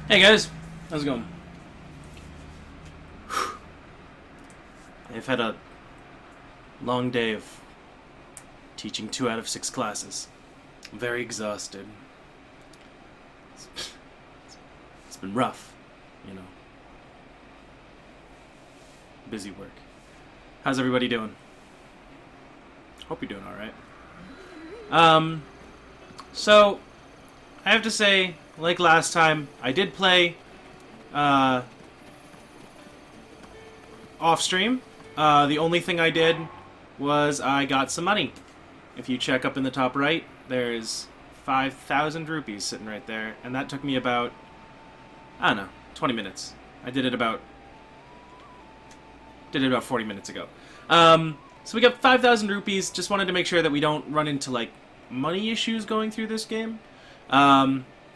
Hey guys, how's it going? I've had a long day of teaching 2 out of 6 classes. I'm very exhausted. It's been rough, you know. Busy work. How's everybody doing? Hope you're doing alright. So, I have to say, like last time, I did play, off stream. The only thing I did was I got some money. If you check up in the top right, there's 5,000 rupees sitting right there, and that took me about, I don't know, 20 minutes. I did it about 40 minutes ago. So we got 5,000 rupees. Just wanted to make sure that we don't run into, like, money issues going through this game.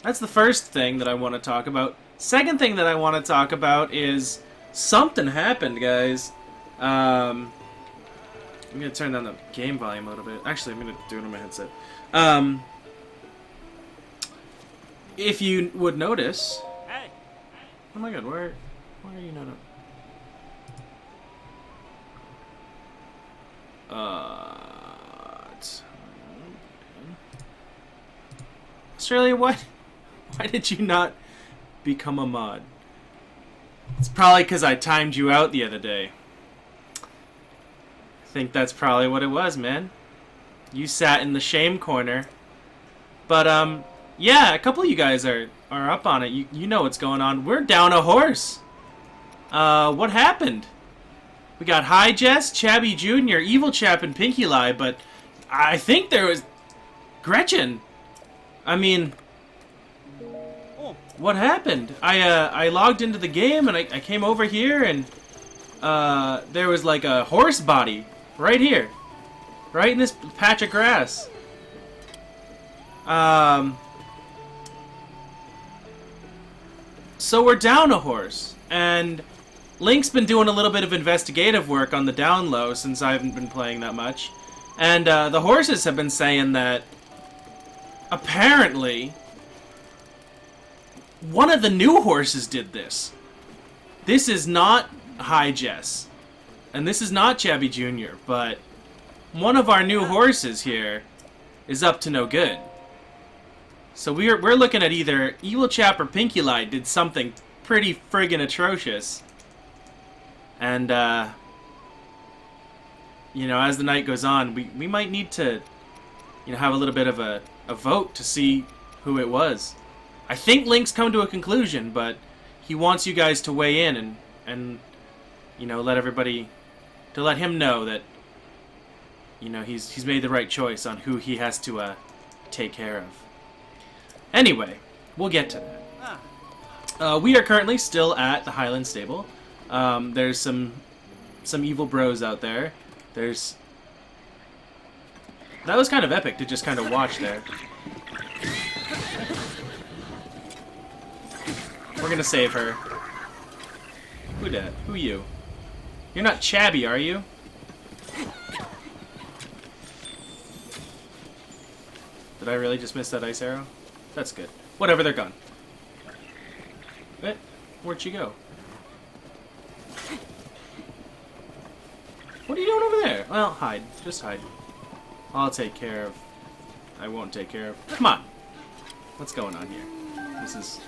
That's the first thing that I want to talk about. Second thing that I want to talk about is something happened, guys. I'm going to turn down the game volume a little bit. Actually, I'm going to do it on my headset. If you would notice... Hey. Oh my god, why are you not up? Australia, why did you not become a mod? It's probably because I timed you out the other day. I think that's probably what it was, man. You sat in the shame corner. But, yeah, a couple of you guys are up on it. You know what's going on. We're down a horse. What happened? We got High Jess, Chabby Jr., Evil Chap, and Pinky Lie, but I think there was Gretchen. I mean, what happened? I logged into the game and I came over here and there was like a horse body right here, right in this patch of grass. So we're down a horse, and Link's been doing a little bit of investigative work on the down low since I haven't been playing that much, and the horses have been saying that apparently one of the new horses did this. This is not High Jess, and this is not Chabby Jr., but one of our new horses here is up to no good. So we're looking at either Evil Chap or Pinky Lie did something pretty friggin' atrocious. And, you know, as the night goes on, we might need to, you know, have a little bit of a vote to see who it was. I think Link's come to a conclusion, but he wants you guys to weigh in and you know, let him know that, you know, he's made the right choice on who he has to, take care of. Anyway, we'll get to that. We are currently still at the Highland Stable. There's some evil bros out there. That was kind of epic to just kind of watch there. We're gonna save her. Who dat? Who you? You're not Chabby, are you? Did I really just miss that ice arrow? That's good. Whatever, they're gone. Where'd she go? What are you doing over there? Well, hide. Just hide. I'll take care of... I won't take care of... Come on! What's going on here? This is...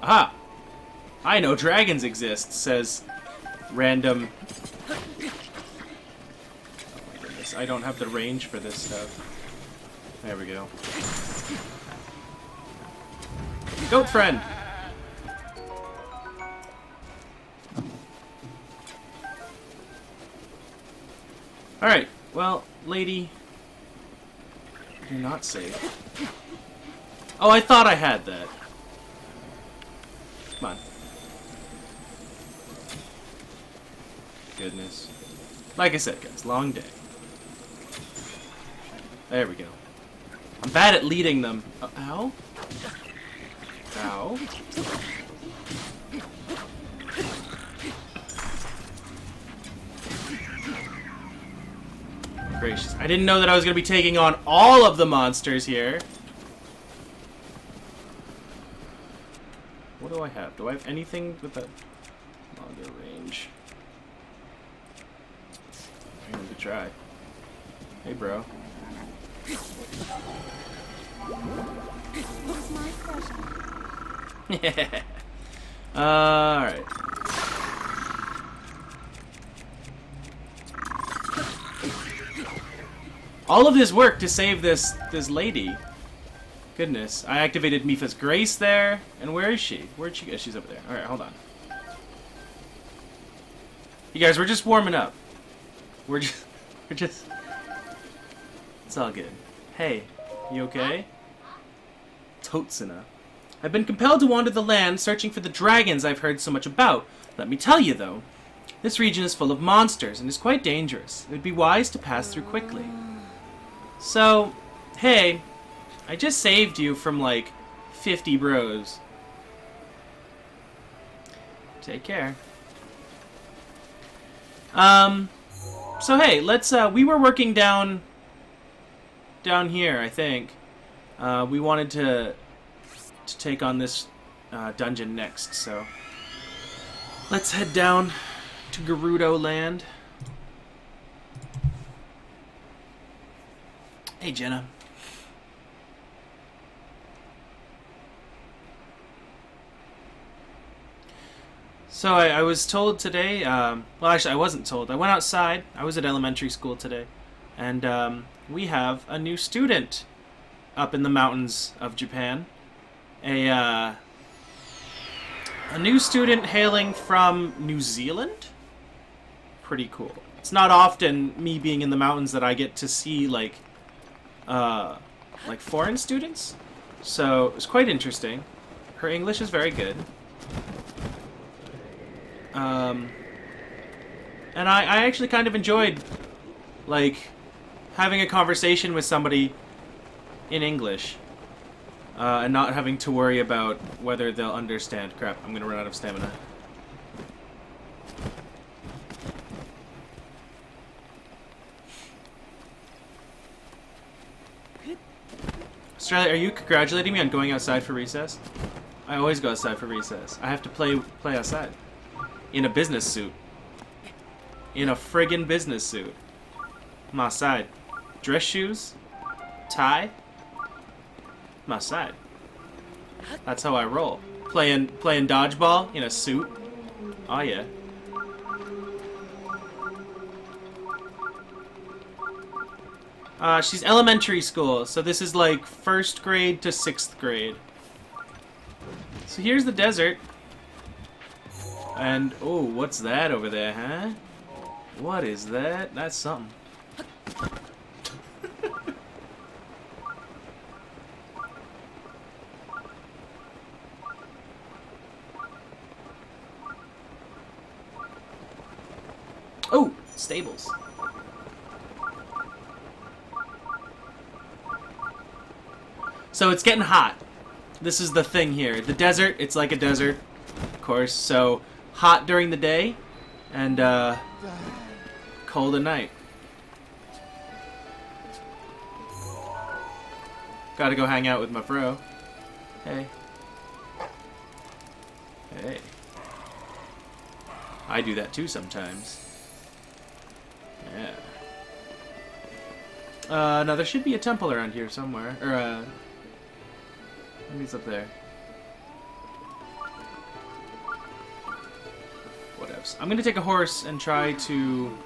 Aha! I know dragons exist, says random... Oh my goodness, I don't have the range for this stuff. There we go. Goat friend! Alright, well, lady, you're not safe. Oh, I thought I had that. Come on. Goodness. Like I said, guys, long day. There we go. I'm bad at leading them. Ow? Ow. Gracious. I didn't know that I was going to be taking on all of the monsters here. Do I have anything with a longer range? I need to try. Hey, bro. It's my pleasure. Alright. All of this work to save this lady. Goodness. I activated Mipha's Grace there. And where is she? Where'd she go? She's over there. Alright, hold on. You guys, we're just warming up. We're just... It's all good. Hey, you okay? Totsuna. I've been compelled to wander the land searching for the dragons I've heard so much about. Let me tell you, though. This region is full of monsters and is quite dangerous. It would be wise to pass through quickly. So, hey, I just saved you from, like, 50 bros. Take care. So hey, let's, we were working down here, I think. We wanted to take on this dungeon next, so let's head down to Gerudo Land. Hey, Jenna. So I was told today, well actually I wasn't told, I went outside, I was at elementary school today, and we have a new student up in the mountains of Japan. A new student hailing from New Zealand? Pretty cool. It's not often, me being in the mountains, that I get to see, like foreign students. So, it was quite interesting. Her English is very good. And I actually kind of enjoyed, like, having a conversation with somebody in English. And not having to worry about whether they'll understand. Crap, I'm gonna run out of stamina. Australia, are you congratulating me on going outside for recess? I always go outside for recess. I have to play outside. In a business suit. In a friggin' business suit. I'm outside. Dress shoes? Tie? I'm outside. That's how I roll. Playing dodgeball in a suit. Oh yeah. She's elementary school, so this is like 1st grade to 6th grade. So here's the desert. And, oh, what's that over there, huh? What is that? That's something. Oh, stables. So it's getting hot. This is the thing here. The desert, it's like a desert, of course, so hot during the day and cold at night. Gotta go hang out with my bro. Hey. Hey. I do that too sometimes. Yeah. Now there should be a temple around here somewhere. Or, maybe it's up there. Whatevs. I'm gonna take a horse and try to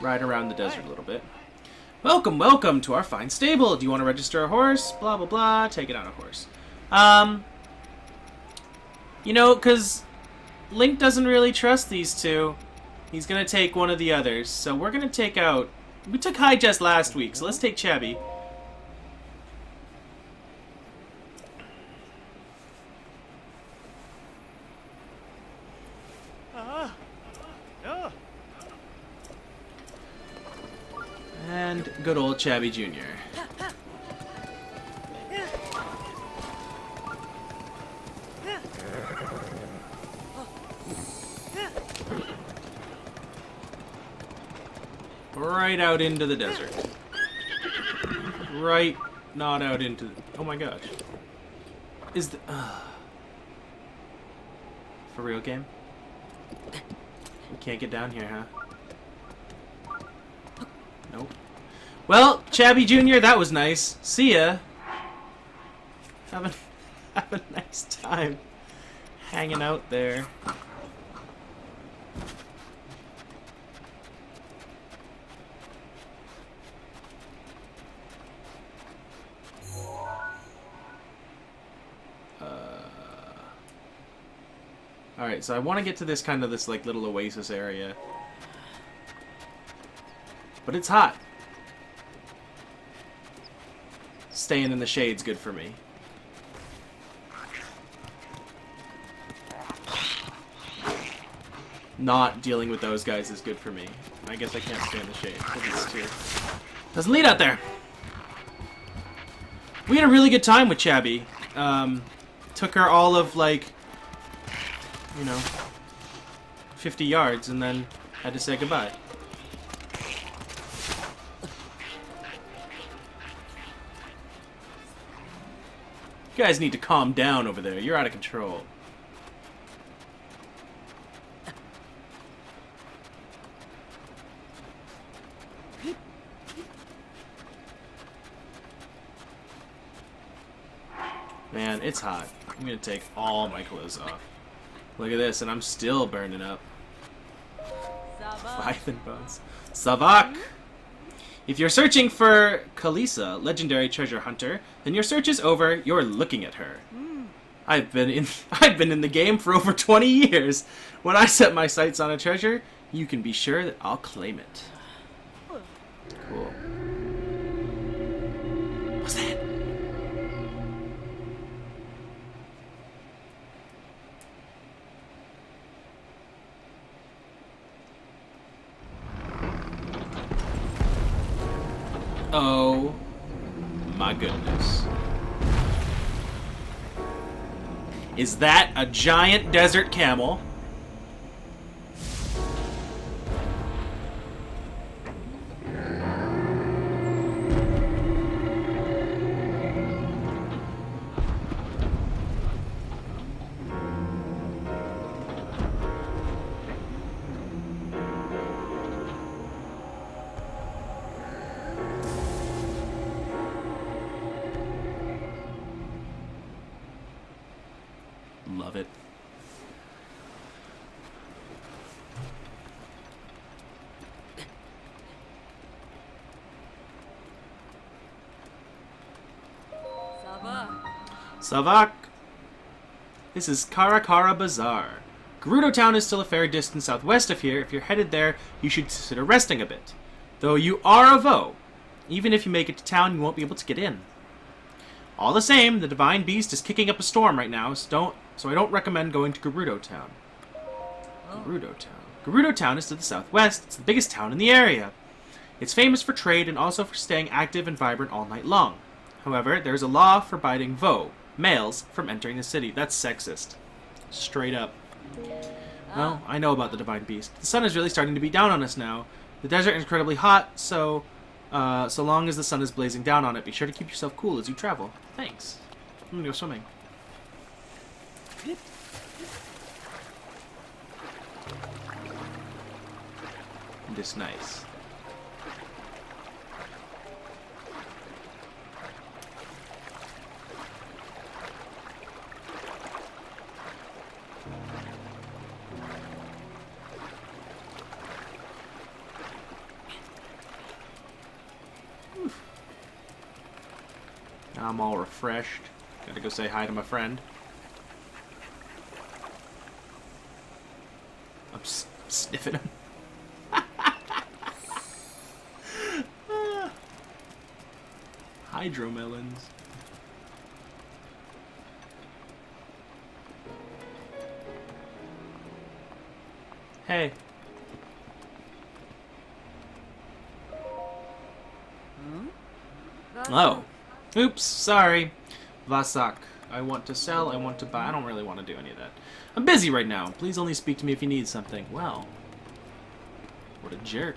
ride around the desert a little bit. Welcome, welcome to our fine stable. Do you want to register a horse? Blah, blah, blah. Take it on a horse. You know, because Link doesn't really trust these two. He's gonna take one of the others. So we're gonna take out... We took High-Jest last week, so let's take Chubby. And good old Chabby Jr. Right out into the desert. Right, not out into... Oh my gosh. Is the... For real, game? We can't get down here, huh? Nope. Well, Chabby Jr., that was nice. See ya. Have a nice time hanging out there. Alright, so I want to get to this kind of like little oasis area. But it's hot. Staying in the shade's good for me. Not dealing with those guys is good for me. I guess I can't stay in the shade because it's too... Doesn't lead out there! We had a really good time with Chabby. Took her all of, like, you know, 50 yards and then had to say goodbye. You guys need to calm down over there. You're out of control. Man, it's hot. I'm gonna take all my clothes off. Look at this, and I'm still burning up. Python bones. Savak! If you're searching for Kalisa, legendary treasure hunter, then your search is over. You're looking at her. I've been in the game for over 20 years. When I set my sights on a treasure, you can be sure that I'll claim it. Cool. What's that? Oh my goodness. Is that a giant desert camel? Love it. Savak. This is Karakara Bazaar. Gerudo Town is still a fair distance southwest of here. If you're headed there, you should consider resting a bit. Though you are a Vo. Even if you make it to town, you won't be able to get in. All the same, the Divine Beast is kicking up a storm right now, so I don't recommend going to Gerudo Town. Gerudo Town. Gerudo Town is to the southwest. It's the biggest town in the area. It's famous for trade and also for staying active and vibrant all night long. However, there's a law forbidding Vo, males, from entering the city. That's sexist. Straight up. Well, I know about the Divine Beast. The sun is really starting to beat down on us now. The desert is incredibly hot, so long as the sun is blazing down on it, be sure to keep yourself cool as you travel. Thanks. I'm gonna go swimming. This nice. Now I'm all refreshed. Gotta go say hi to my friend. I'm sniffing him. Hydromelons. Hey. Oh. Oops, sorry. Vasak. I want to sell, I want to buy. I don't really want to do any of that. I'm busy right now. Please only speak to me if you need something. Well. What a jerk.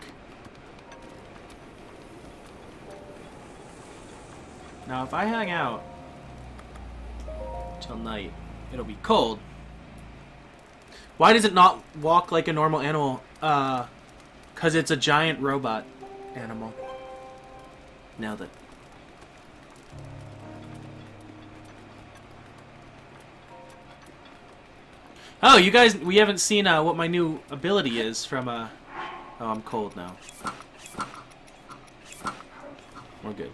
Now, if I hang out till night, it'll be cold. Why does it not walk like a normal animal? Because it's a giant robot animal. Nailed it. Oh, you guys, we haven't seen what my new ability is from, Oh, I'm cold now. We're good.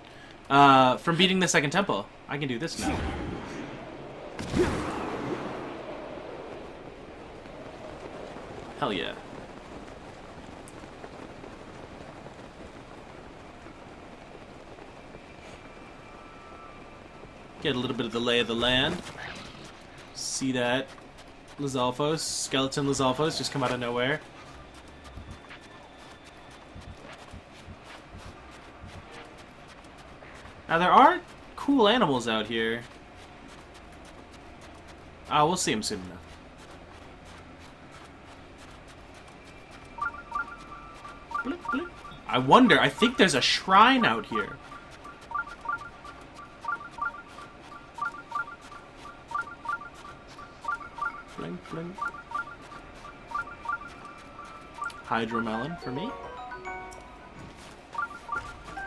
From beating the second temple. I can do this now. Hell yeah. Get a little bit of the lay of the land. See that Lizalfos, skeleton Lizalfos, just come out of nowhere. Now there are cool animals out here. Oh, we'll see them soon enough. Blip, blip. I wonder, I think there's a shrine out here. Blink, blink. Hydromelon for me.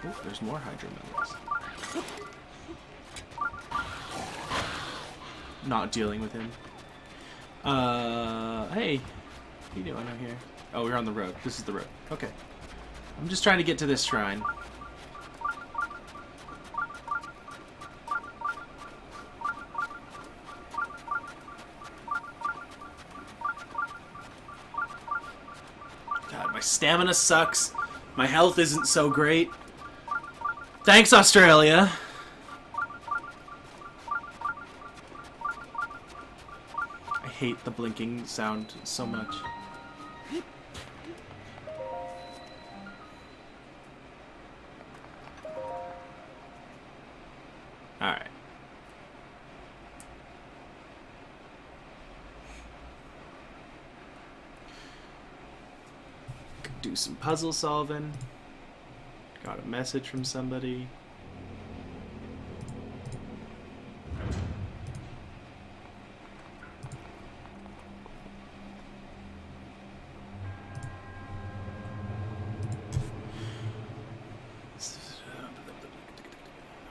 Oh, there's more hydromelons. Not dealing with him. Hey. What are you doing out here? Oh, we're on the road. This is the road. Okay. I'm just trying to get to this shrine. God, my stamina sucks. My health isn't so great. Thanks, Australia. I hate the blinking sound so much. Alright. Do some puzzle solving. Got a message from somebody.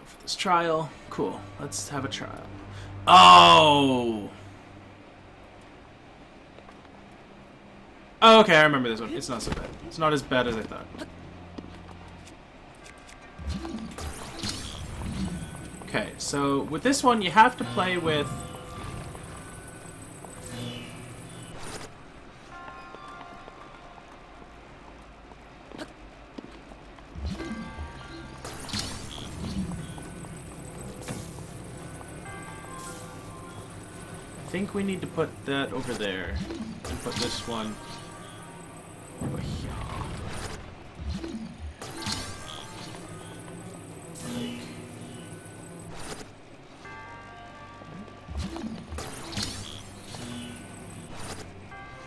For this trial. Cool. Let's have a trial. Oh! Oh, okay, I remember this one. It's not so bad. It's not as bad as I thought. Okay, so with this one, you have to play with... I think we need to put that over there. And put this one over here.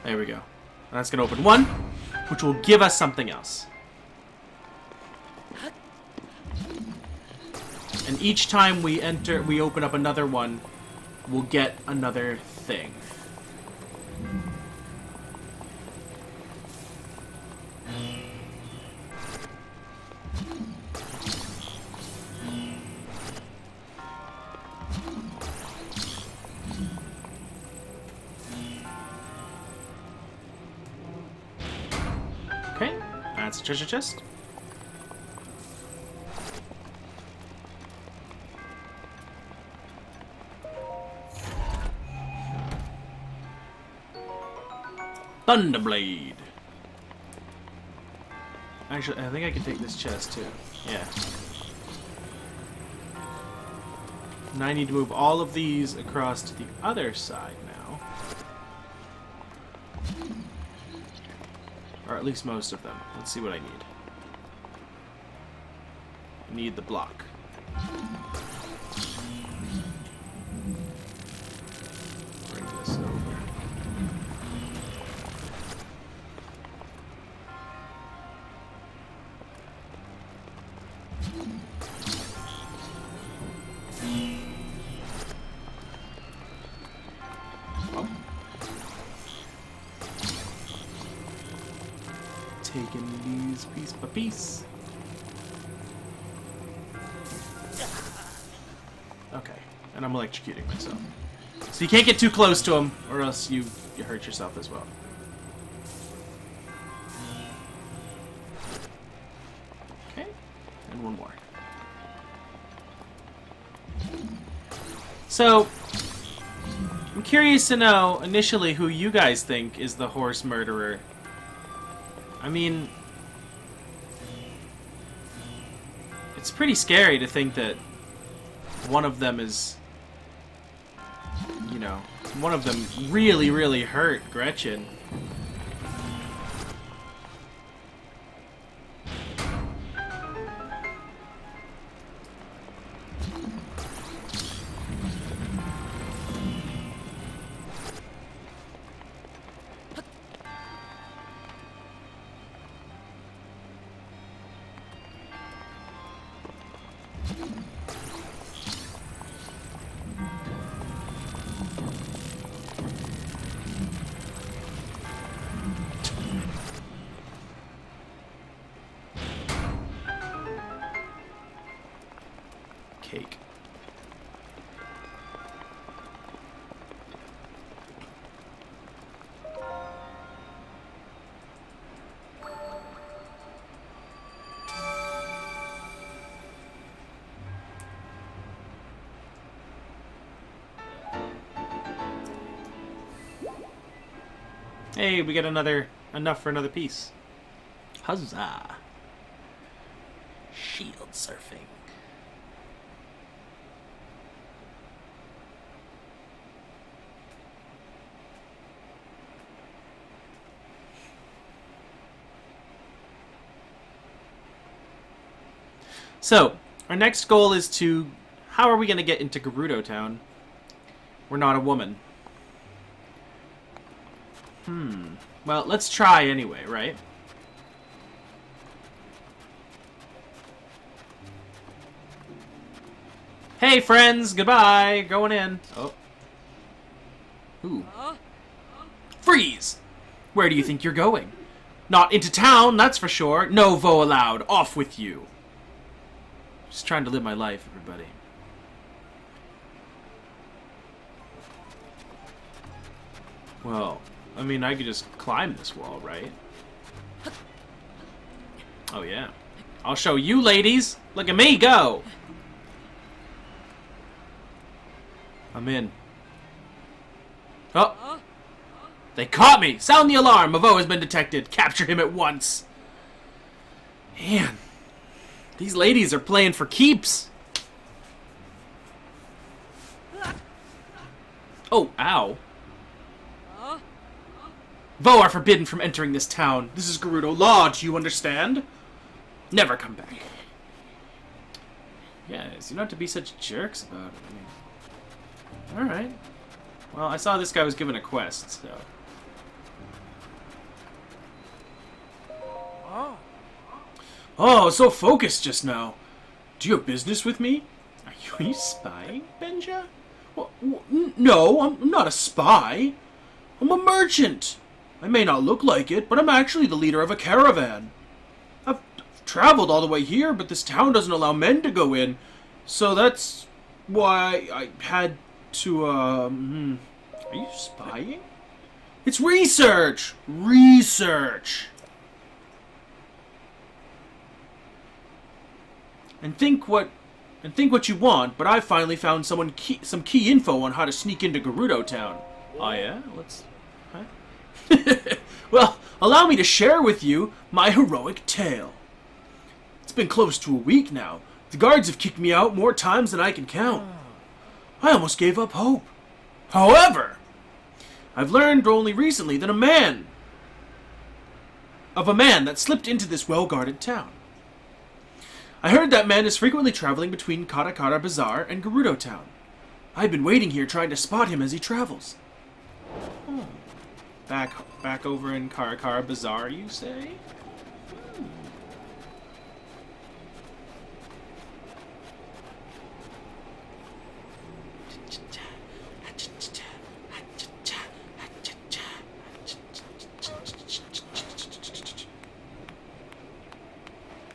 There we go. And that's going to open one, which will give us something else. And each time we open up another one, we'll get another thing. Okay, that's a treasure chest. Thunderblade. Actually, I think I can take this chest too. Yeah. Now I need to move all of these across to the other side now. Or at least most of them. Let's see what I need. I need the block. Bring this over. taking these piece by piece. Okay, and I'm electrocuting myself. So you can't get too close to him, or else you hurt yourself as well. Okay, and one more. So, I'm curious to know, initially, who you guys think is the horse murderer. I mean, it's pretty scary to think that one of them is, you know, one of them really, really hurt Gretchen. Cake. Hey, we get enough for another piece. Huzzah! Shield surfing. So, our next goal is to... How are we going to get into Gerudo Town? We're not a woman. Well, let's try anyway, right? Hey, friends! Goodbye! Going in. Oh. Ooh. Freeze! Where do you think you're going? Not into town, that's for sure. No voe allowed. Off with you. Just trying to live my life, everybody. Well, I mean, I could just climb this wall, right? Oh, yeah. I'll show you, ladies. Look at me, go! I'm in. Oh! They caught me! Sound the alarm! Mavo has been detected. Capture him at once. Man. These ladies are playing for keeps. Oh, ow. Voe are forbidden from entering this town. This is Gerudo law, do you understand? Never come back. Yes, you don't have to be such jerks about it. I mean, alright. Well, I saw this guy was given a quest, so... Oh, so focused just now. Do you have business with me? Are you spying, Benja? Well, no, I'm not a spy. I'm a merchant. I may not look like it, but I'm actually the leader of a caravan. I've traveled all the way here, but this town doesn't allow men to go in. So that's why I had to, Are you spying? It's research! Research! And think what you want, but I finally found some key info on how to sneak into Gerudo Town. Oh yeah? Huh? Well, allow me to share with you my heroic tale. It's been close to a week now. The guards have kicked me out more times than I can count. I almost gave up hope. However, I've learned only recently that a man that slipped into this well-guarded town. I heard that man is frequently traveling between Karakara Bazaar and Gerudo Town. I've been waiting here trying to spot him as he travels. Oh. Back over in Karakara Bazaar, you say?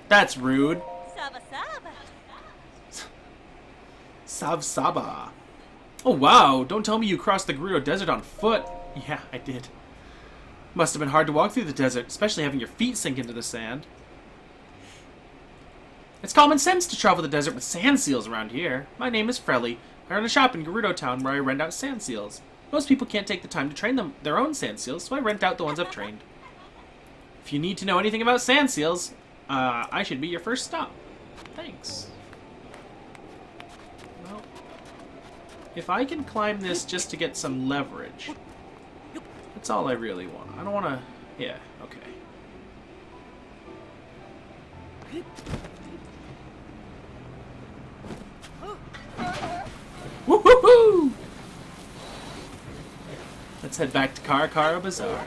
That's rude. Saba Saba. Sav Saba. Oh wow, don't tell me you crossed the Gerudo Desert on foot. Yeah, I did. Must have been hard to walk through the desert, especially having your feet sink into the sand. It's common sense to travel the desert with sand seals around here. My name is Frelly. I run a shop in Gerudo Town where I rent out sand seals. Most people can't take the time to train their own sand seals, so I rent out the ones I've trained. If you need to know anything about sand seals, I should be your first stop. Thanks. Well, if I can climb this just to get some leverage, that's all I really want. I don't want to... Yeah, okay. Woo-hoo-hoo! Let's head back to Karakara Bazaar.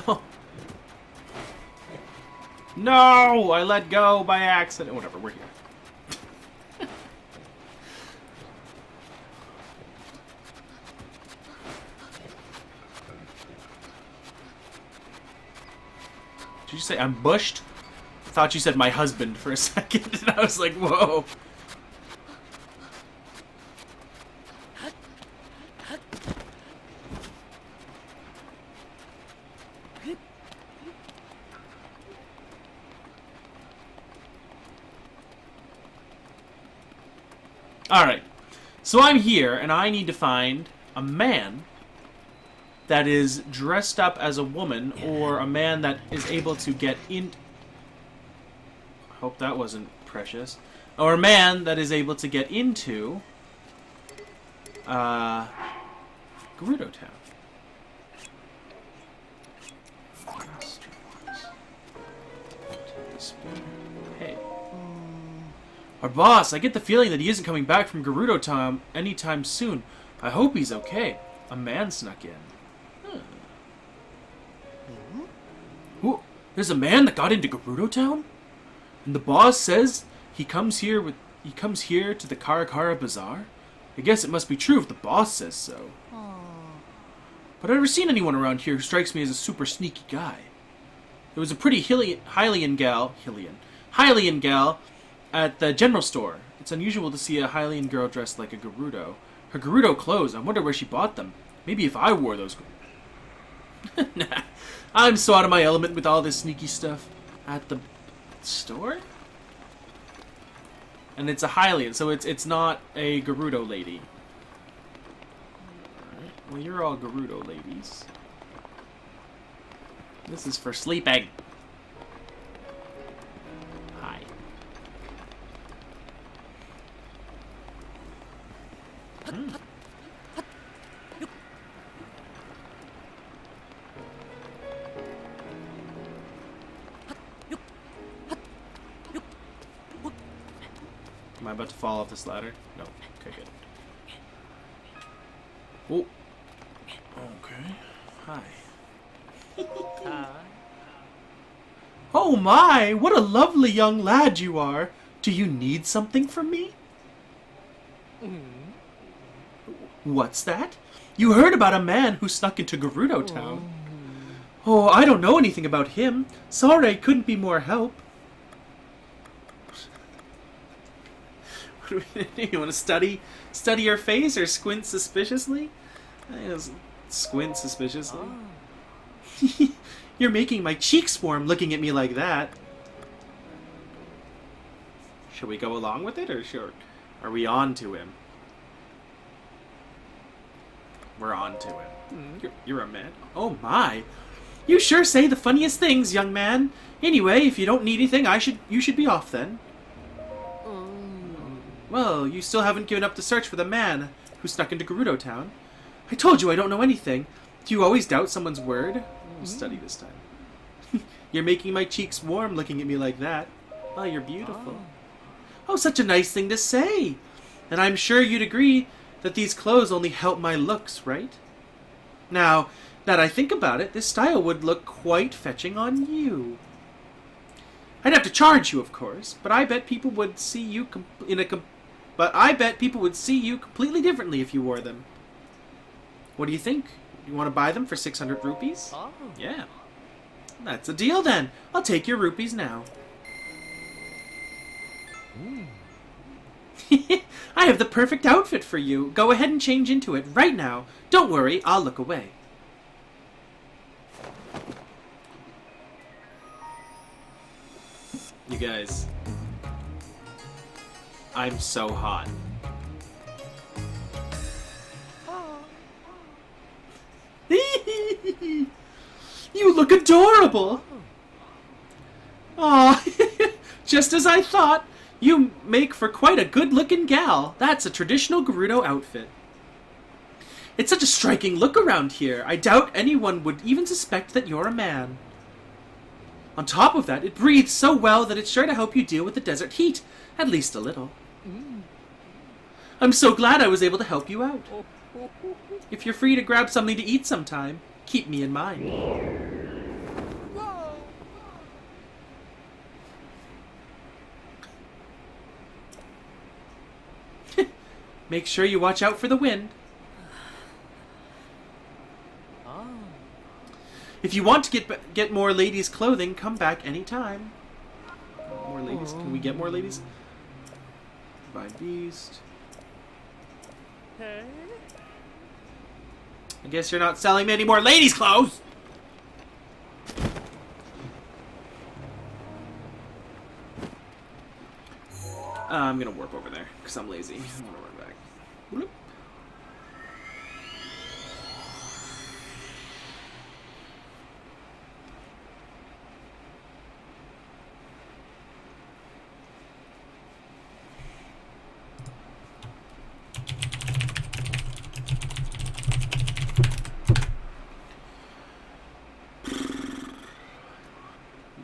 No. No! I let go by accident. Whatever, we're here. Did you say I'm bushed? I thought you said my husband for a second, and I was like, whoa. Alright, so I'm here, and I need to find a man that is dressed up as a woman, or a man that is able to get in... I hope that wasn't precious. Or a man that is able to get into... Gerudo Town. Hey. Our boss, I get the feeling that he isn't coming back from Gerudo Town anytime soon. I hope he's okay. A man snuck in. Ooh, there's a man that got into Gerudo Town? And the boss says he comes here to the Karakara Bazaar? I guess it must be true if the boss says so. But I've never seen anyone around here who strikes me as a super sneaky guy. There was a pretty Hylian gal at the general store. It's unusual to see a Hylian girl dressed like a Gerudo. Her Gerudo clothes, I wonder where she bought them. Maybe if I wore those... Nah, I'm so out of my element with all this sneaky stuff. At the store? And it's a Hylian, so it's not a Gerudo lady. Alright, well you're all Gerudo ladies. This is for sleeping. Hi. Am I about to fall off this ladder? No. Okay, good. Oh. Okay. Hi. Oh my! What a lovely young lad you are! Do you need something from me? What's that? You heard about a man who snuck into Gerudo Town. Oh, I don't know anything about him. Sorry I couldn't be more help. What do we do? You want to study your face or squint suspiciously? I guess squint suspiciously. You're making my cheeks warm looking at me like that. Should we go along with it, or are we on to him? We're on to him. You're a man. Oh my! You sure say the funniest things, young man. Anyway, if you don't need anything, you should be off then. Well, you still haven't given up the search for the man who snuck into Gerudo Town. I told you I don't know anything. Do you always doubt someone's word? We'll study this time. You're making my cheeks warm looking at me like that. Oh, you're beautiful. Oh, such a nice thing to say. And I'm sure you'd agree that these clothes only help my looks, right? Now that I think about it, this style would look quite fetching on you. I'd have to charge you, of course, but I bet people would see you completely differently if you wore them. What do you think? You want to buy them for 600 rupees? Oh. Yeah. That's a deal then. I'll take your rupees now. I have the perfect outfit for you. Go ahead and change into it right now. Don't worry, I'll look away. You guys, I'm so hot. You look adorable. Aw, just as I thought. You make for quite a good-looking gal. That's a traditional Gerudo outfit. It's such a striking look around here. I doubt anyone would even suspect that you're a man. On top of that, it breathes so well that it's sure to help you deal with the desert heat, at least a little. I'm so glad I was able to help you out. If you're free to grab something to eat sometime, keep me in mind. Make sure you watch out for the wind. If you want to get more ladies' clothing, come back anytime. More ladies? Can we get more ladies? Divine Beast. I guess you're not selling me any more ladies' clothes! I'm gonna warp over there, because I'm lazy. I'm gonna run back. Bloop.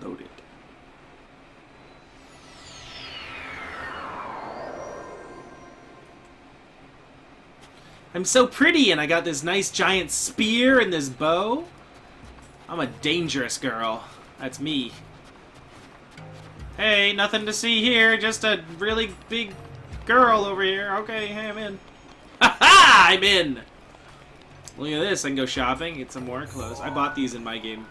Loaded. I'm so pretty, and I got this nice giant spear and this bow. I'm a dangerous girl. That's me. Hey, nothing to see here. Just a really big girl over here. Okay, hey, I'm in. Ha-ha! I'm in! Look at this. I can go shopping, get some more clothes. I bought these in my game.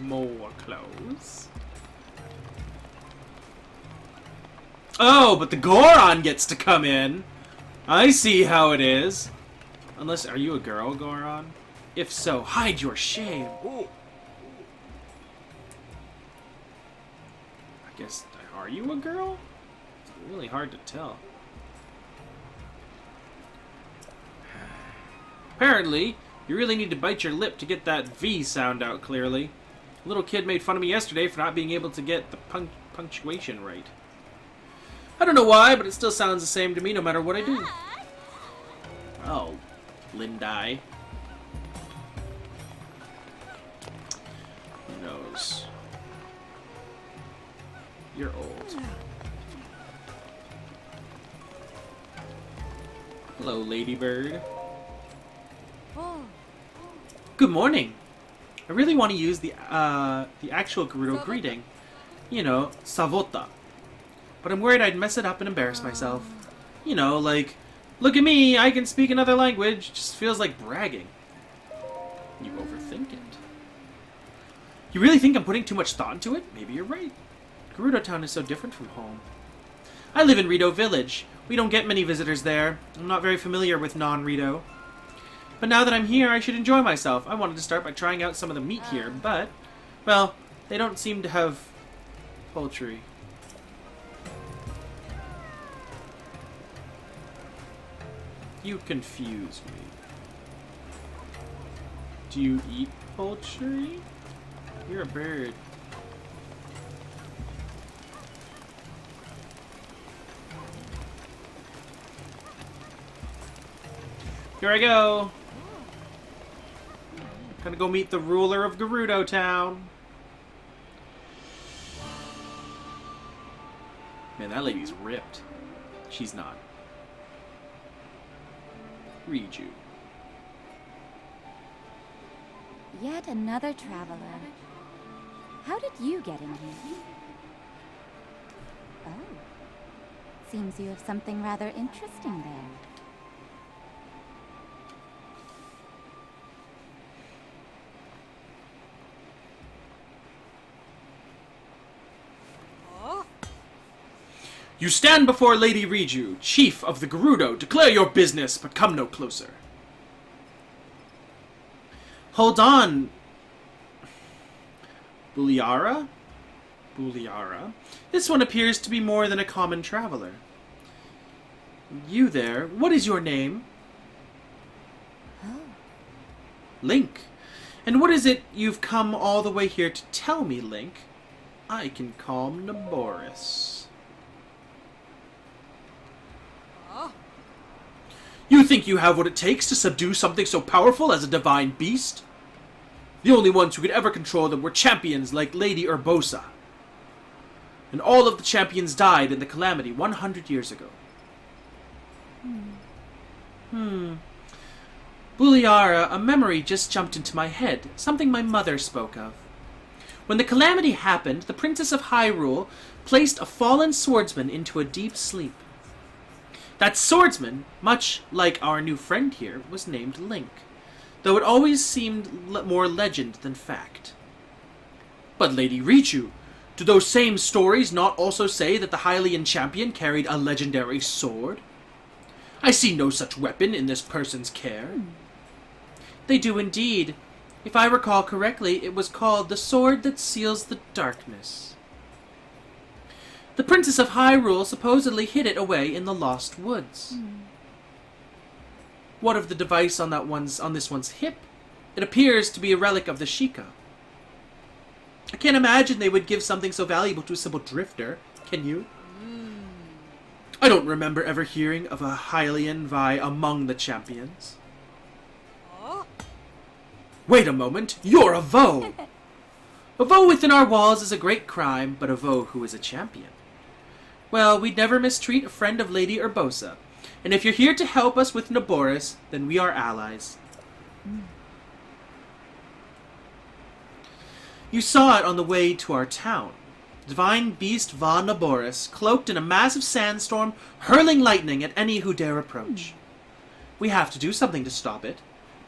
More clothes. Oh, but the Goron gets to come in. I see how it is. Unless, are you a girl, Goron? If so, hide your shame. I guess, are you a girl? It's really hard to tell. Apparently, you really need to bite your lip to get that V sound out clearly. A little kid made fun of me yesterday for not being able to get the punctuation right. I don't know why, but it still sounds the same to me no matter what I do. Oh, Lindai. Who knows? You're old. Hello, Ladybird. Good morning. I really want to use the actual Gerudo greeting. You know, Savota. But I'm worried I'd mess it up and embarrass myself. You know, like, look at me, I can speak another language. Just feels like bragging. You overthink it. You really think I'm putting too much thought into it? Maybe you're right. Gerudo Town is so different from home. I live in Rito Village. We don't get many visitors there. I'm not very familiar with non-Rito. But now that I'm here, I should enjoy myself. I wanted to start by trying out some of the meat here, but, well, they don't seem to have poultry. You confuse me. Do you eat poultry? You're a bird. Here I go. Gonna go meet the ruler of Gerudo Town. Man, that lady's ripped. She's not. Riju. Yet another traveler. How did you get in here? Oh. Seems you have something rather interesting there. You stand before Lady Riju, chief of the Gerudo. Declare your business, but come no closer. Hold on. Buliara? Buliara? This one appears to be more than a common traveler. You there, what is your name? Oh. Link. And what is it you've come all the way here to tell me, Link? I can calm Naboris. You think you have what it takes to subdue something so powerful as a divine beast? The only ones who could ever control them were champions like Lady Urbosa. And all of the champions died in the calamity 100 years ago. Buliara, a memory just jumped into my head, something my mother spoke of. When the calamity happened, the Princess of Hyrule placed a fallen swordsman into a deep sleep. That swordsman, much like our new friend here, was named Link, though it always seemed more legend than fact. But Lady Riju, do those same stories not also say that the Hylian champion carried a legendary sword? I see no such weapon in this person's care. They do indeed. If I recall correctly, it was called the Sword That Seals the Darkness. The Princess of Hyrule supposedly hid it away in the Lost Woods. What of the device on this one's hip? It appears to be a relic of the Sheikah. I can't imagine they would give something so valuable to a simple drifter. Can you? I don't remember ever hearing of a Hylian vie among the champions. Wait a moment, you're a Vo! A Vo within our walls is a great crime, but a Vo who is a champion. Well, we'd never mistreat a friend of Lady Urbosa, and if you're here to help us with Naboris, then we are allies. You saw it on the way to our town. Divine Beast Va Naboris, cloaked in a massive sandstorm, hurling lightning at any who dare approach. We have to do something to stop it,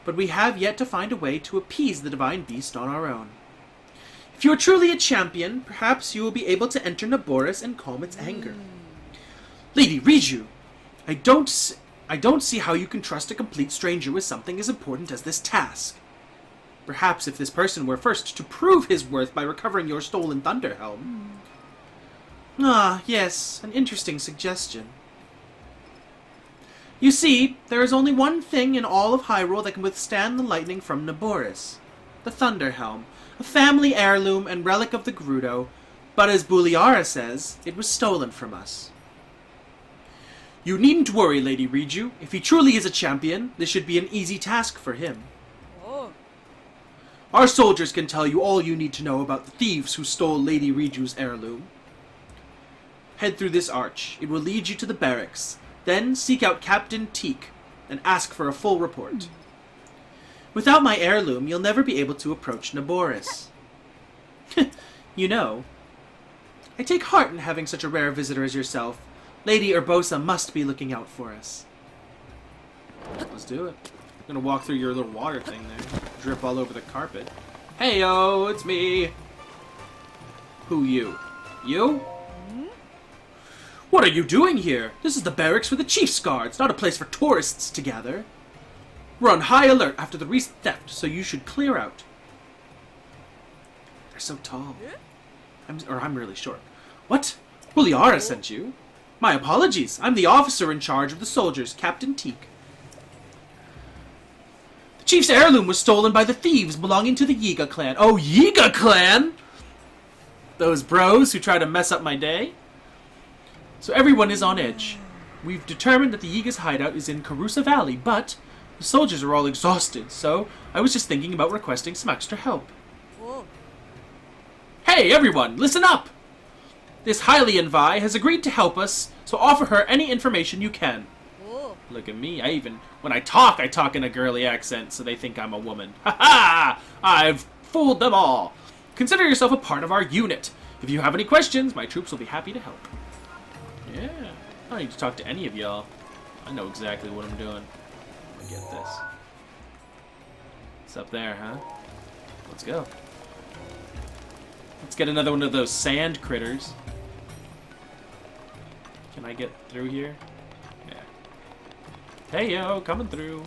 but we have yet to find a way to appease the Divine Beast on our own. If you are truly a champion, perhaps you will be able to enter Naboris and calm its anger. Lady Riju, I don't see how you can trust a complete stranger with something as important as this task. Perhaps if this person were first to prove his worth by recovering your stolen Thunderhelm. Ah, yes, an interesting suggestion. You see, there is only one thing in all of Hyrule that can withstand the lightning from Naboris. The Thunderhelm, a family heirloom and relic of the Gerudo, but as Buliara says, it was stolen from us. You needn't worry, Lady Riju. If he truly is a champion, this should be an easy task for him. Our soldiers can tell you all you need to know about the thieves who stole Lady Riju's heirloom. Head through this arch. It will lead you to the barracks. Then seek out Captain Teak and ask for a full report. Without my heirloom, you'll never be able to approach Naboris. You know, I take heart in having such a rare visitor as yourself. Lady Urbosa must be looking out for us. Let's do it. I'm gonna walk through your little water thing there. Drip all over the carpet. Heyo, it's me. Who you? You? What are you doing here? This is the barracks for the Chief's Guards, not a place for tourists to gather. We're on high alert after the recent theft, so you should clear out. They're so tall. I'm really short. What? Buliara sent you? My apologies. I'm the officer in charge of the soldiers, Captain Teak. The chief's heirloom was stolen by the thieves belonging to the Yiga clan. Oh, Yiga clan? Those bros who try to mess up my day? So everyone is on edge. We've determined that the Yiga's hideout is in Karusa Valley, but the soldiers are all exhausted, so I was just thinking about requesting some extra help. Hey, everyone, listen up! This Hylian Vi has agreed to help us, so offer her any information you can. Look at me. When I talk in a girly accent so they think I'm a woman. Ha ha! I've fooled them all. Consider yourself a part of our unit. If you have any questions, my troops will be happy to help. Yeah. I don't need to talk to any of y'all. I know exactly what I'm doing. Let me get this. It's up there, huh? Let's go. Let's get another one of those sand critters. Can I get through here? Yeah. Hey yo, coming through.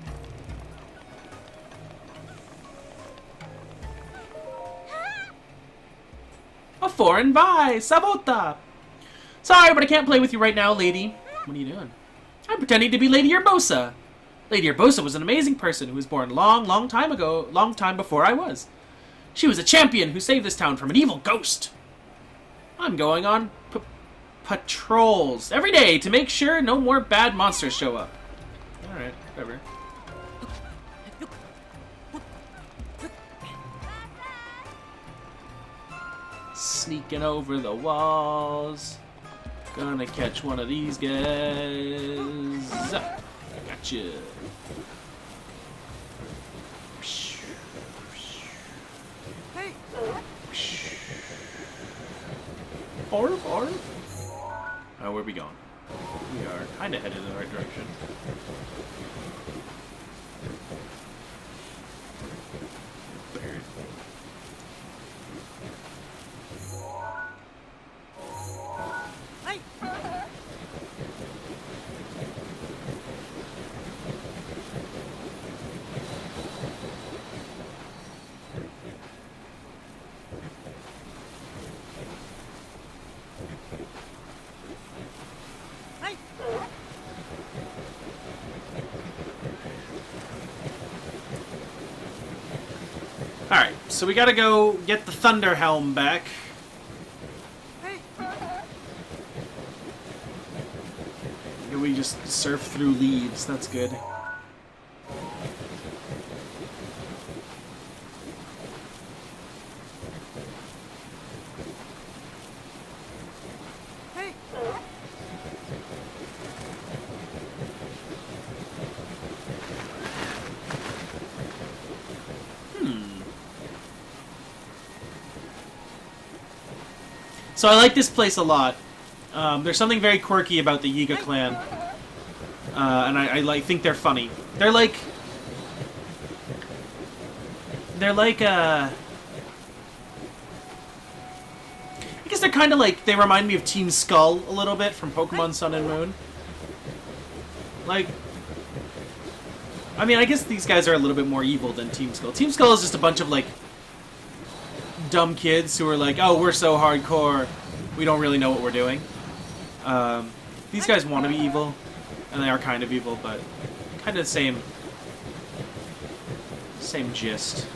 A foreign vice, Sabota! Sorry, but I can't play with you right now, lady. What are you doing? I'm pretending to be Lady Urbosa. Lady Urbosa was an amazing person who was born long time ago, long time before I was. She was a champion who saved this town from an evil ghost. I'm going on patrols every day to make sure no more bad monsters show up. Alright, whatever. Sneaking over the walls. Gonna catch one of these guys. Gotcha. Hey. Arf, arf. Oh, where are we going? We are kind of headed in the right direction. There. Hey. Hey. Alright, so we gotta go get the Thunder Helm back. Hey. We just surf through leaves, that's good. Hey. So I like this place a lot. There's something very quirky about the Yiga clan. And I think they're funny. They're like... I guess they're kind of like... They remind me of Team Skull a little bit from Pokemon Sun and Moon. Like... I mean, I guess these guys are a little bit more evil than Team Skull. Team Skull is just a bunch of, like, dumb kids who are like, oh, we're so hardcore, we don't really know what we're doing. These guys want to be evil, and they are kind of evil, but kind of the same gist.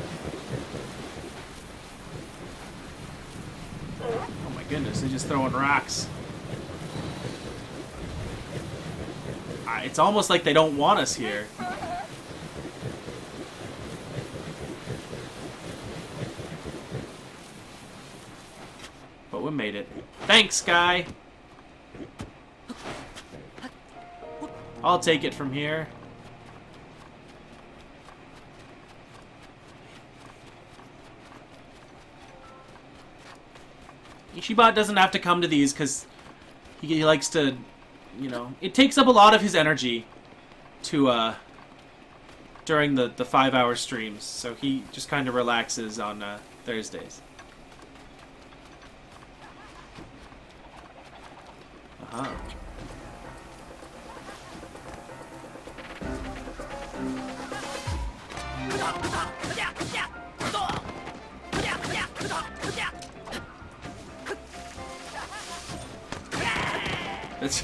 Oh my goodness, they're just throwing rocks. It's almost like they don't want us here. But we made it. Thanks, guy! I'll take it from here. Ishibot doesn't have to come to these because he likes to, you know, it takes up a lot of his energy to, during the 5-hour streams, so he just kind of relaxes on, Thursdays. Uh-huh. That's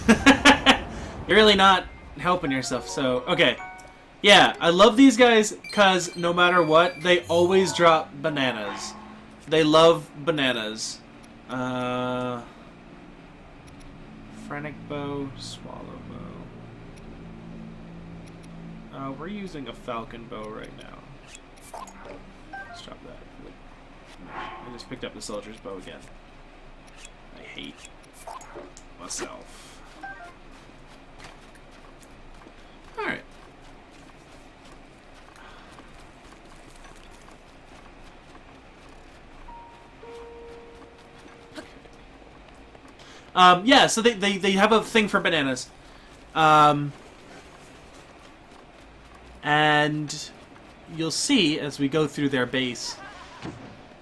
you're really not helping yourself, so okay. Yeah, I love these guys because no matter what, they always drop bananas. They love bananas. Phrenic bow, swallow bow. We're using a falcon bow right now. Let's drop that. I just picked up the soldier's bow again. I hate myself. Yeah, so they have a thing for bananas. And you'll see as we go through their base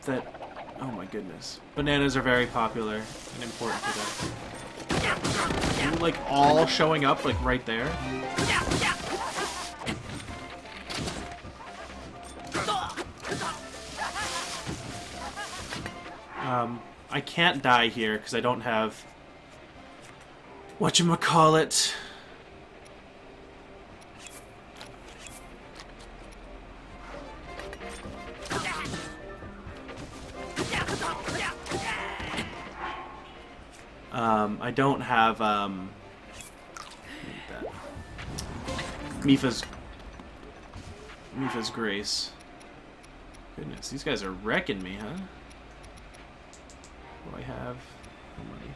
that, oh my goodness, bananas are very popular and important to them. Like all showing up like right there. I can't die here because I don't have whatchamacallit. I don't have Mipha's Grace. Goodness, these guys are wrecking me, huh? What do I have? No money.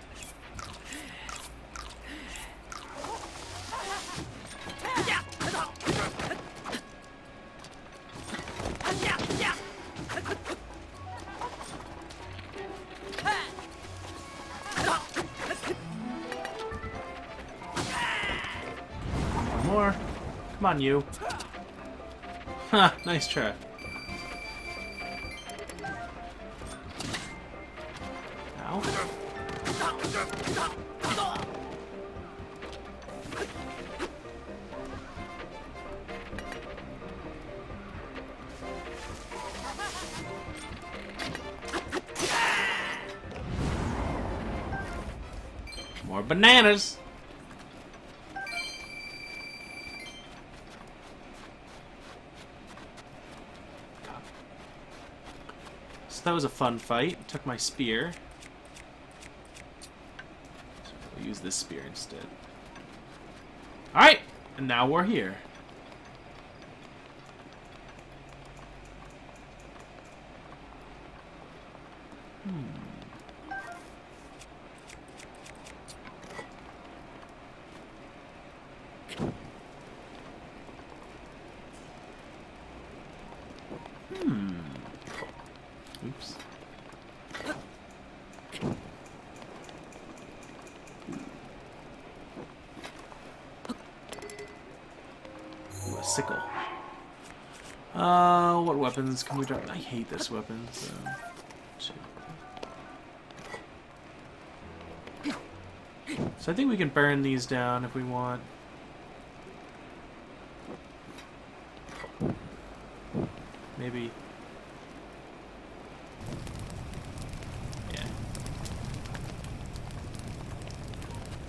One more. Come on, you. Ha! Nice try. Ow. More bananas. So that was a fun fight. Took my spear. So we'll use this spear instead. Alright! And now we're here. Oops. Ooh, a sickle. What weapons can we drop? I hate this weapon, so... So I think we can burn these down if we want. Maybe...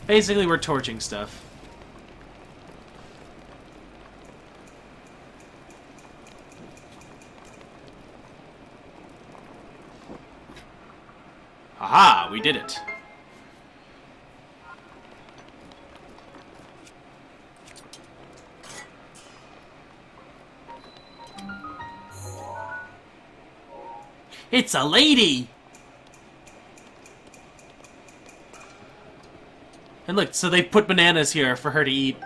Basically, we're torching stuff. Aha! We did it. It's a lady! And look, so they put bananas here for her to eat.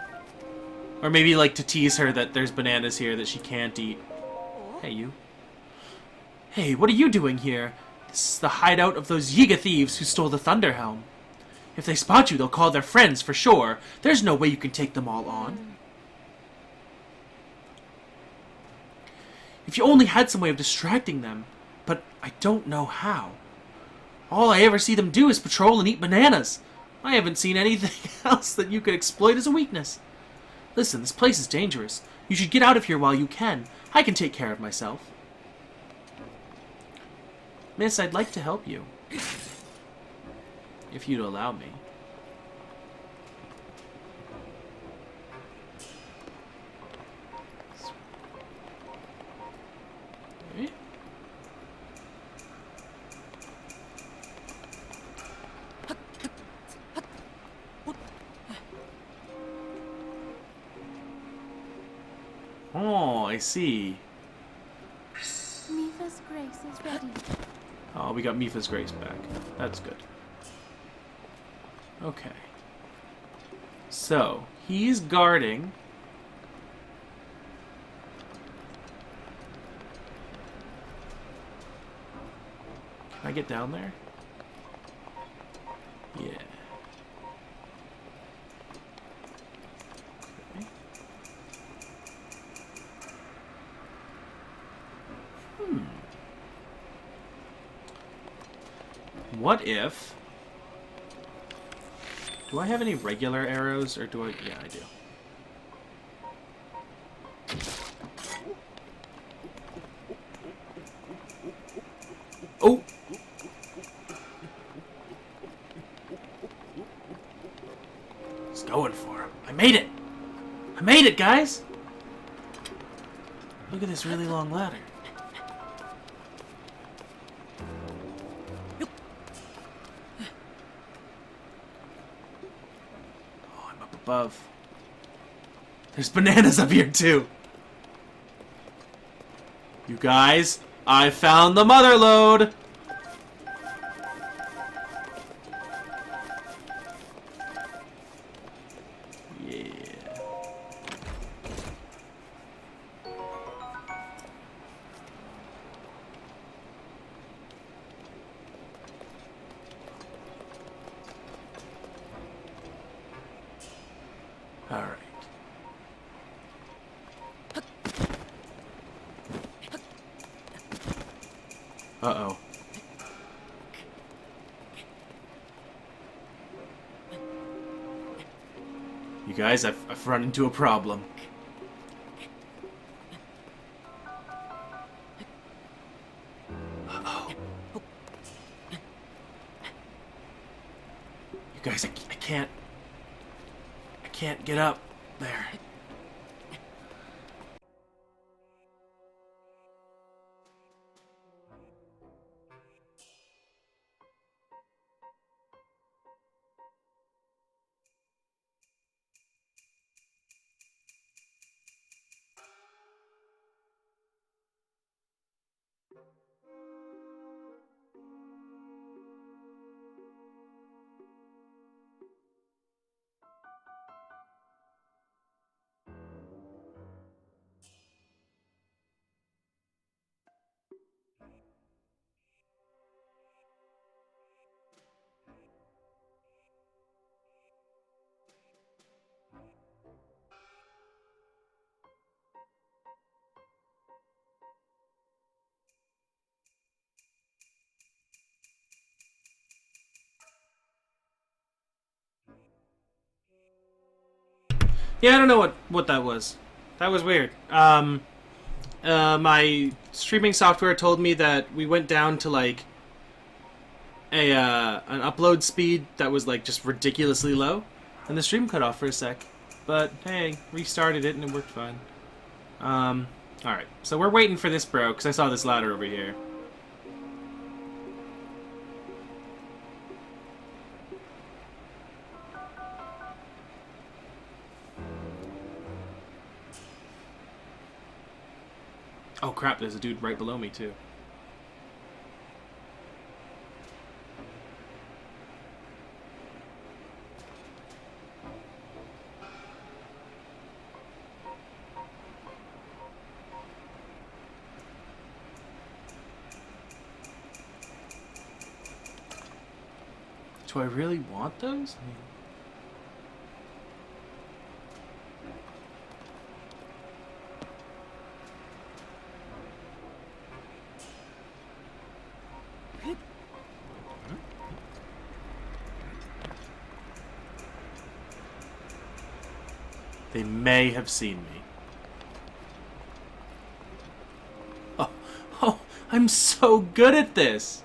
Or maybe, like, to tease her that there's bananas here that she can't eat. Hey, you. Hey, what are you doing here? This is the hideout of those Yiga thieves who stole the Thunder Helm. If they spot you, they'll call their friends for sure. There's no way you can take them all on. If you only had some way of distracting them. But I don't know how. All I ever see them do is patrol and eat bananas. I haven't seen anything else that you could exploit as a weakness. Listen, this place is dangerous. You should get out of here while you can. I can take care of myself. Miss, I'd like to help you. If you'd allow me. Okay. Oh, I see. Mipha's Grace is ready. Oh, we got Mipha's Grace back. That's good. Okay. So, he's guarding. Can I get down there? Yeah. What if... Do I have any regular arrows, or do I... Yeah, I do. Oh! He's going for him. I made it! I made it, guys! Look at this really long ladder. Oh, I'm up above. There's bananas up here, too. You guys, I found the mother lode! Yeah. All right. Uh-oh. You guys, I've run into a problem. Uh-oh. You guys, I can't get up there. Yeah, I don't know what that was. That was weird. My streaming software told me that we went down to like an upload speed that was like just ridiculously low, and the stream cut off for a sec. But hey, restarted it and it worked fine. All right, so we're waiting for this bro because I saw this ladder over here. Oh crap, there's a dude right below me too. Do I really want those? I mean, they may have seen me. Oh, I'm so good at this!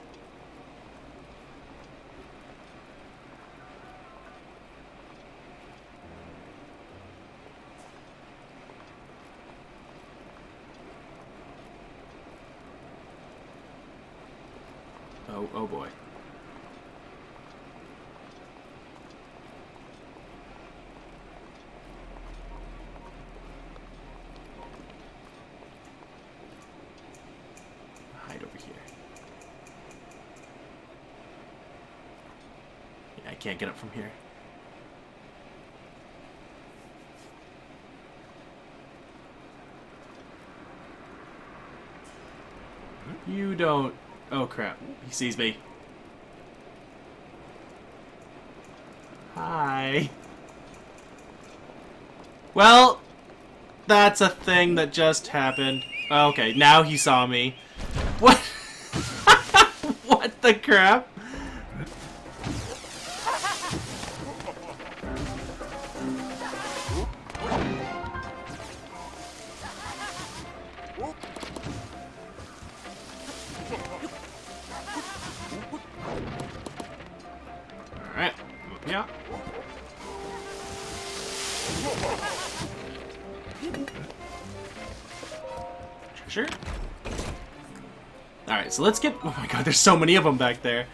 Oh boy. Hide over here. Yeah, I can't get up from here. You don't... Oh crap, he sees me. Hi. Well, that's a thing that just happened. Okay, now he saw me. What? What the crap? Treasure? Alright, so let's get... Oh my god, there's so many of them back there.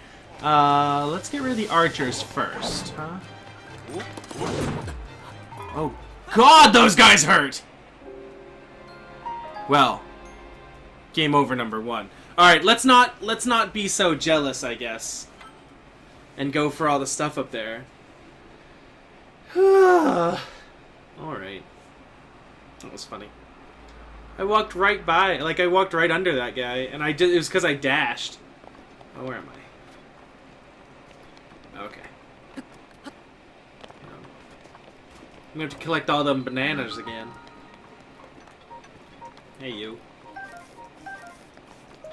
Let's get rid of the archers first, huh? Oh god, those guys hurt! Well, game over number 1. Alright, let's not be so jealous, I guess. And go for all the stuff up there. Alright. That was funny. I walked right by, like I walked right under that guy, and it was because I dashed. Oh, where am I? Okay. I'm gonna have to collect all them bananas again. Hey, you.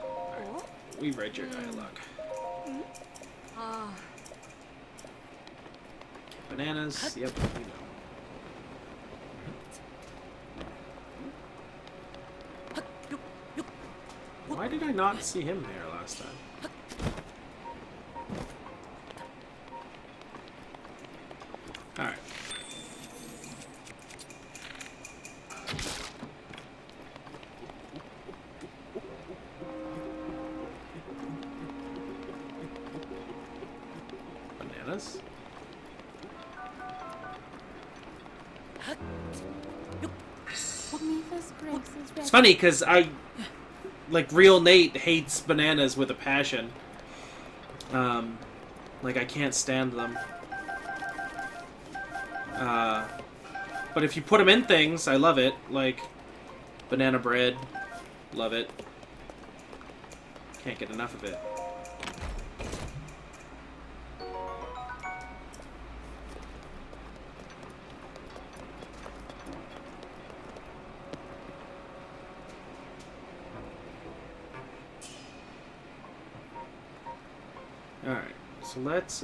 Alright. We've read your dialogue. Bananas, yep, we know. Why did I not see him there last time? Alright. Bananas? It's funny because like real Nate hates bananas with a passion. Like I can't stand them. But if you put them in things, I love it. Like banana bread, love it. Can't get enough of it. Alright, so let's,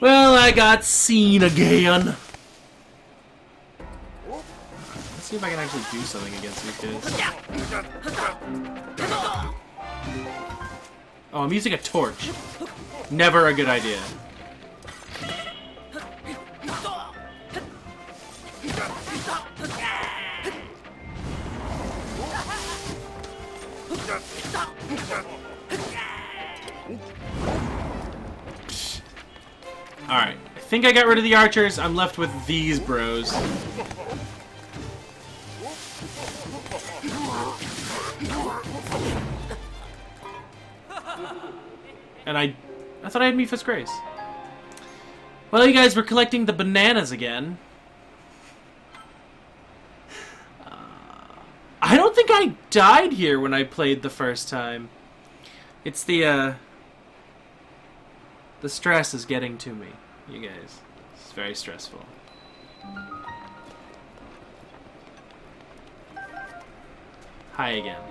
Well, I got seen again! Let's see if I can actually do something against these guys. Oh, I'm using a torch. Never a good idea. Alright, I think I got rid of the archers. I'm left with these bros. And I thought I had Mipha's Grace. Well, you guys, we're collecting the bananas again. I don't think I died here when I played the first time. It's the stress is getting to me, you guys. It's very stressful. Hi again.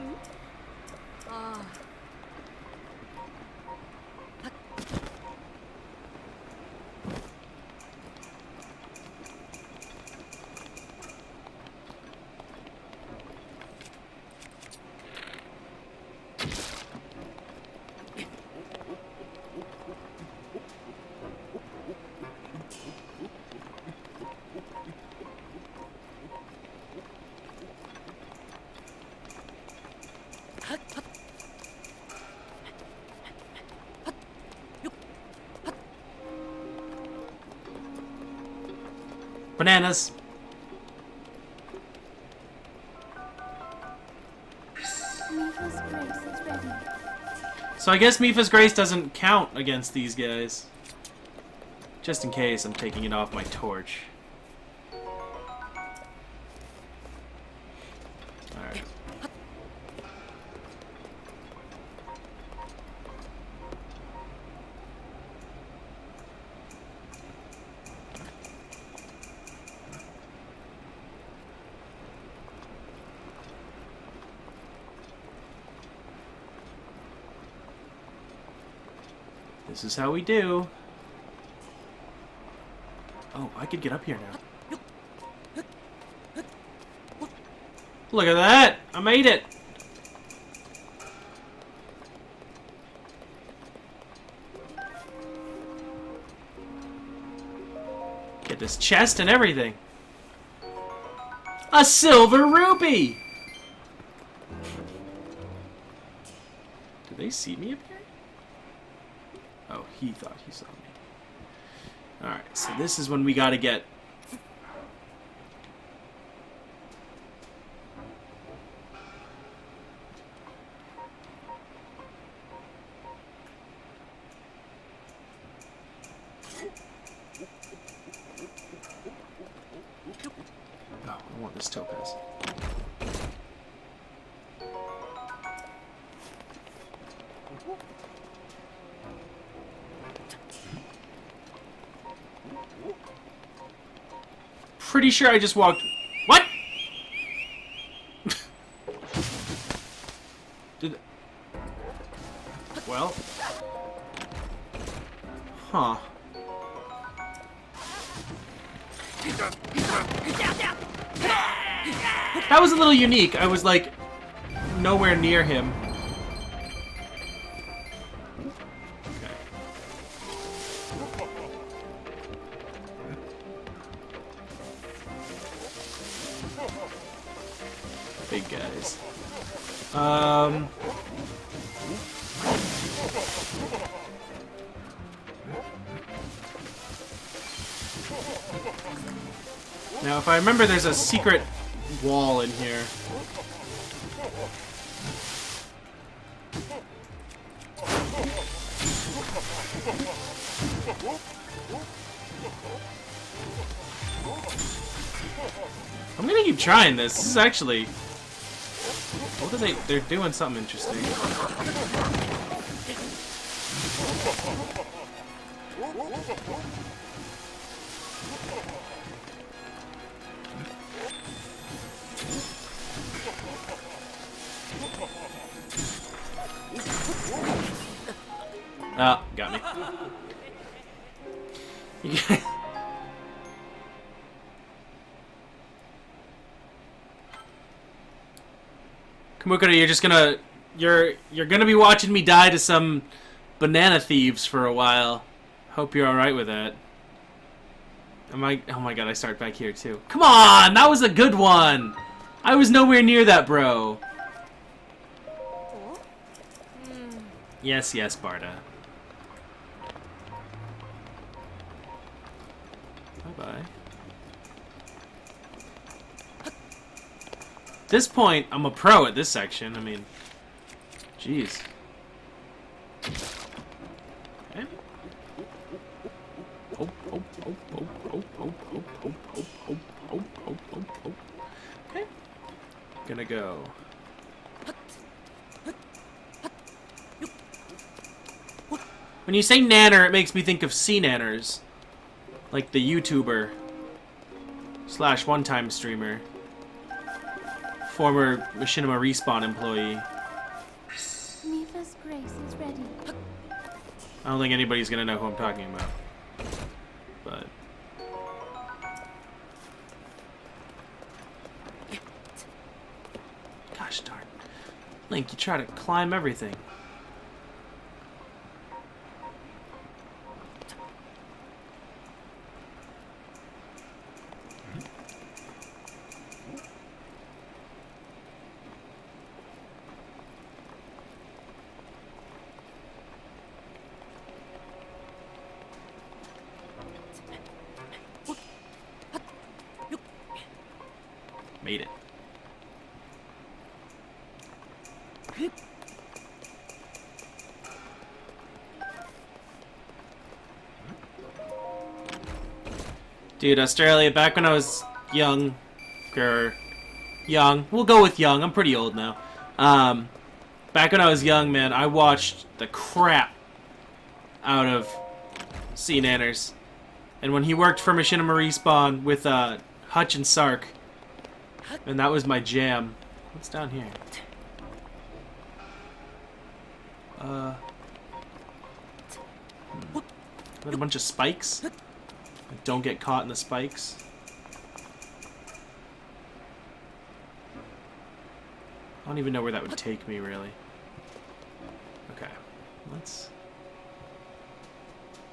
Bananas. Mipha's Grace is ready. So I guess Mipha's Grace doesn't count against these guys. Just in case, I'm taking it off my torch. Alright. This is how we do. Oh, I could get up here now. Look at that! I made it! at this chest and everything. A silver rupee! Do they see me up here? Oh, he thought he saw me. Alright, so this is when we gotta get... Oh, I want this topaz. Pretty sure I just walked... What? Did... Well... Huh. That was a little unique. I was, like, nowhere near him. Okay. Big guys. Now, if I remember, there's a secret wall in here. I'm gonna keep trying this. This is actually... What are they... They're doing something interesting. Ah, got me. Kamukura, you're just gonna... You're gonna be watching me die to some banana thieves for a while. Hope you're alright with that. Am I... Oh my god, I start back here too. Come on! That was a good one! I was nowhere near that, bro. Yes, yes, Barda. Bye-bye. At this point, I'm a pro at this section. I mean, jeez. Okay. Oh, oh, oh, oh, oh, oh, oh, oh, oh, oh, oh, oh, oh, oh. Okay. Gonna go. When you say nanner, it makes me think of sea nanners. Like the YouTuber / one-time streamer. Former Machinima Respawn employee. Mipha's grace is ready. I don't think anybody's gonna know who I'm talking about. But... Gosh darn. Link, you try to climb everything. Made it. Dude, Australia, back when I was young, we'll go with young, I'm pretty old now. Back when I was young, man, I watched the crap out of Sea Nanners. And when he worked for Machinima Respawn with Hutch and Sark, and that was my jam. What's down here? Is that a bunch of spikes? Don't get caught in the spikes. I don't even know where that would take me, really. Okay,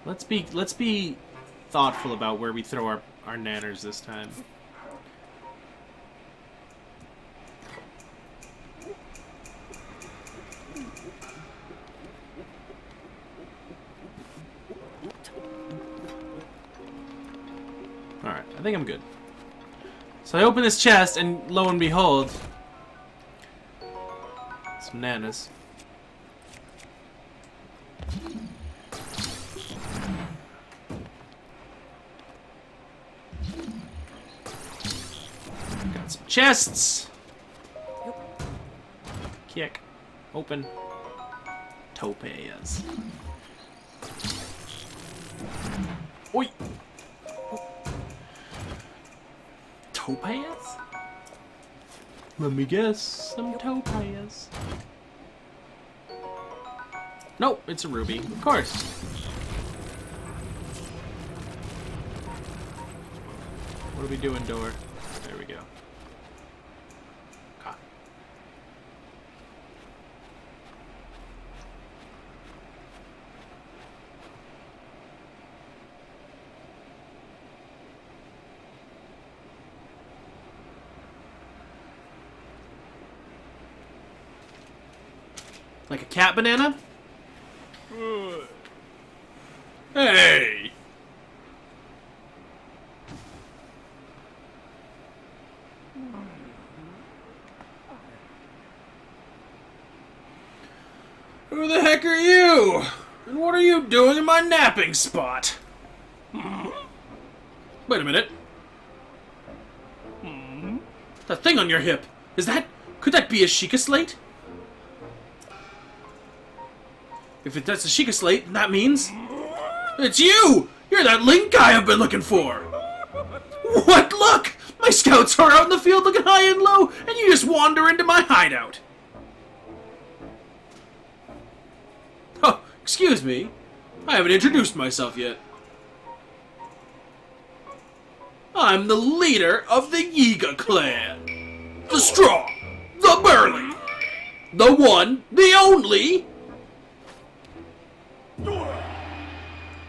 let's be thoughtful about where we throw our nanners this time. Alright, I think I'm good. So I open this chest, and lo and behold, some nanas. Got some chests. Kick. Open. Topaz. Oi! Topaz? Let me guess. Some topaz. Nope, it's a ruby. Of course. What are we doing, door? There we go. Ah. Like a cat banana? Hey! Who the heck are you? And what are you doing in my napping spot? Wait a minute. That thing on your hip. Could that be a Sheikah slate? If that's a Sheikah slate, that means... It's you! You're that Link guy I've been looking for! What luck! My scouts are out in the field looking high and low, and you just wander into my hideout! Oh, excuse me. I haven't introduced myself yet. I'm the leader of the Yiga clan. The strong, the burly, the one, the only...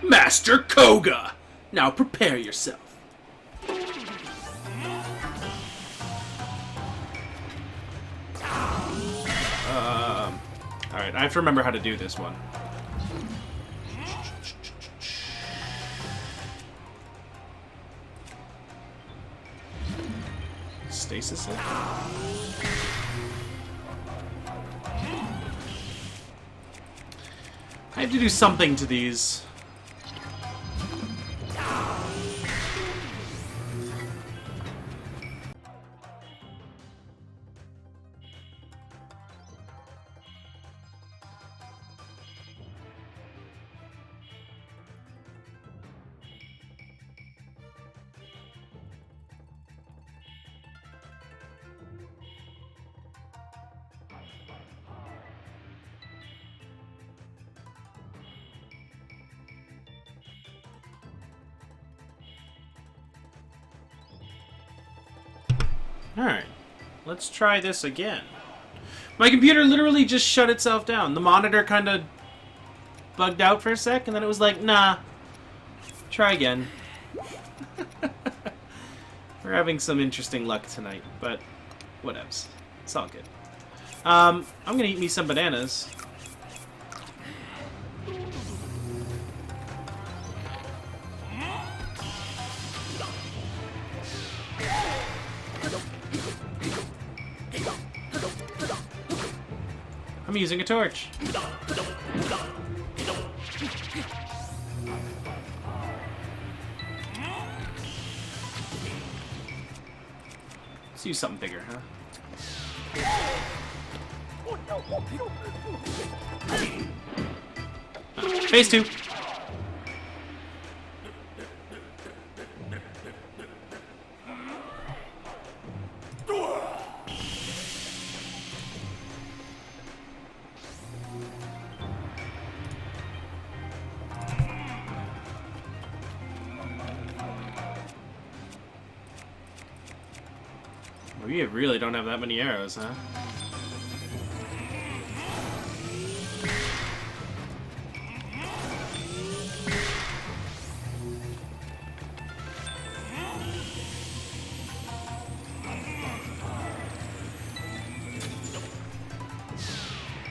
Master Kohga! Now prepare yourself. Alright, I have to remember how to do this one. Stasis it? I have to do something to these. Alright, let's try this again. My computer literally just shut itself down. The monitor kind of bugged out for a sec, and then it was like, nah, try again. We're having some interesting luck tonight, but whatevs. It's all good. I'm gonna eat me some bananas. I'm using a torch. Let's use something bigger, huh? Phase 2. We really don't have that many arrows, huh?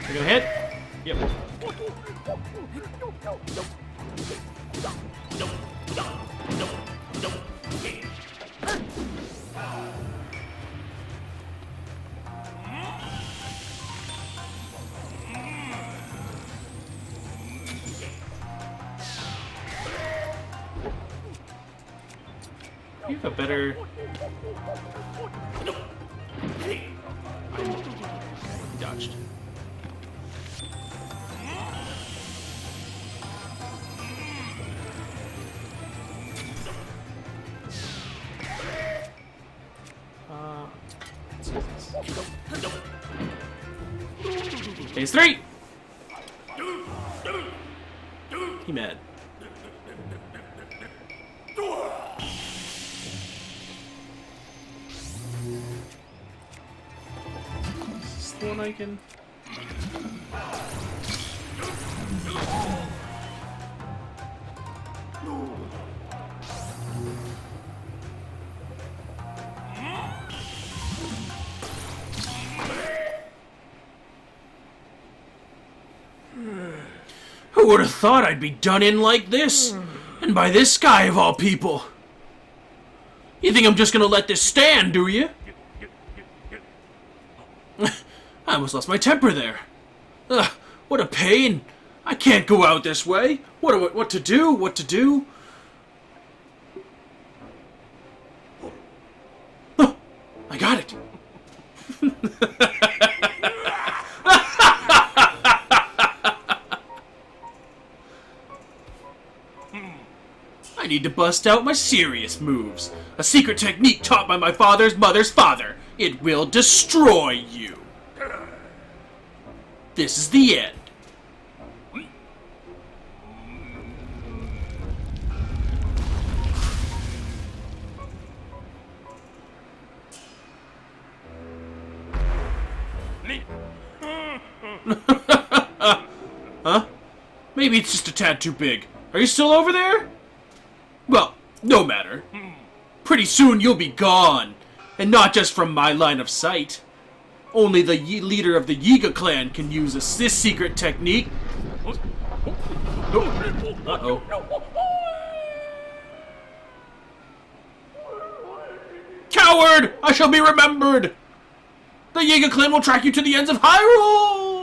We're gonna hit. Yep. You have a better. Dodged. Phase 3! He mad. Is this the one I can... Who would have thought I'd be done in like this? And by this guy of all people. You think I'm just gonna let this stand, do you? I almost lost my temper there. Ugh, what a pain. I can't go out this way. What to do? What to do? Oh, I got it. I need to bust out my serious moves. A secret technique taught by my father's mother's father. It will destroy you. This is the end. Huh? Maybe it's just a tad too big. Are you still over there? Well, no matter. Pretty soon you'll be gone. And not just from my line of sight. Only the leader of the Yiga clan can use this secret technique. Uh-oh. Coward! I shall be remembered! The Yiga clan will track you to the ends of Hyrule!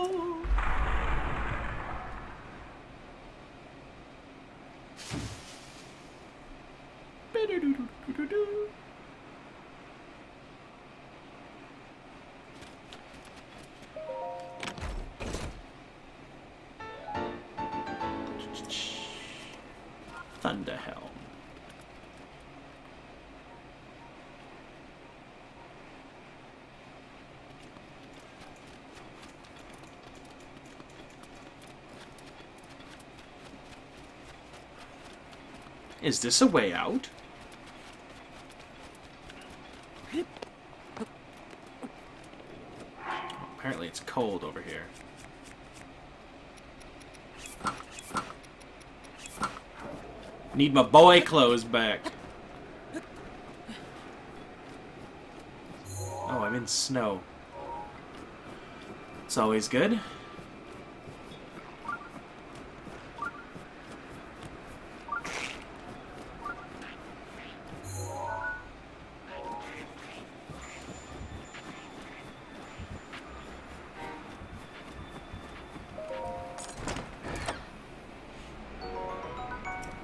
Thunderhelm. Is this a way out? Apparently it's cold over here. Need my boy clothes back. Oh, I'm in snow. It's always good.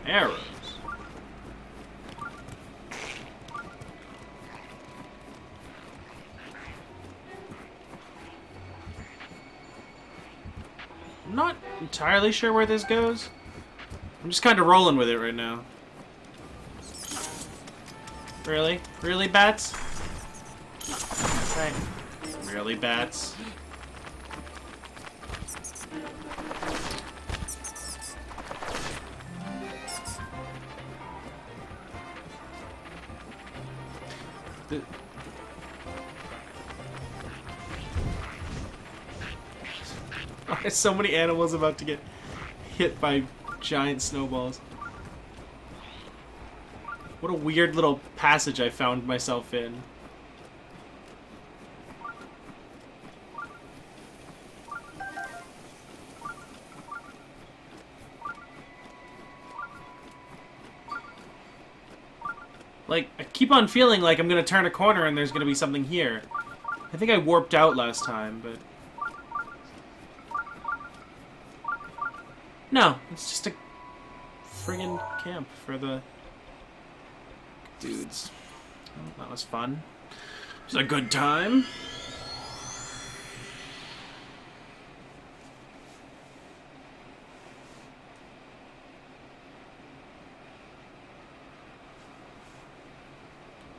Arrows. I'm not entirely sure where this goes. I'm just kind of rolling with it right now. Really? Really, bats? Right. Really, bats? So many animals about to get hit by giant snowballs. What a weird little passage I found myself in. Like, I keep on feeling like I'm gonna turn a corner and there's gonna be something here. I think I warped out last time, but... No, it's just a friggin' camp for the dudes. Well, that was fun. It was a good time.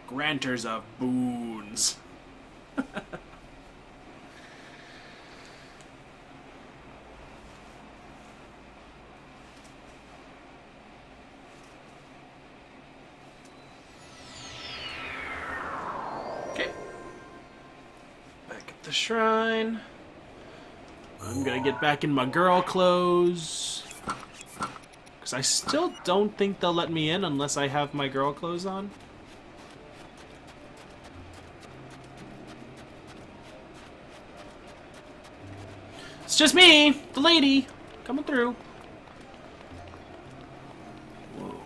Granters of boons. Okay. Back at the shrine. I'm gonna get back in my girl clothes. Because I still don't think they'll let me in unless I have my girl clothes on. It's just me, the lady, coming through. Whoa.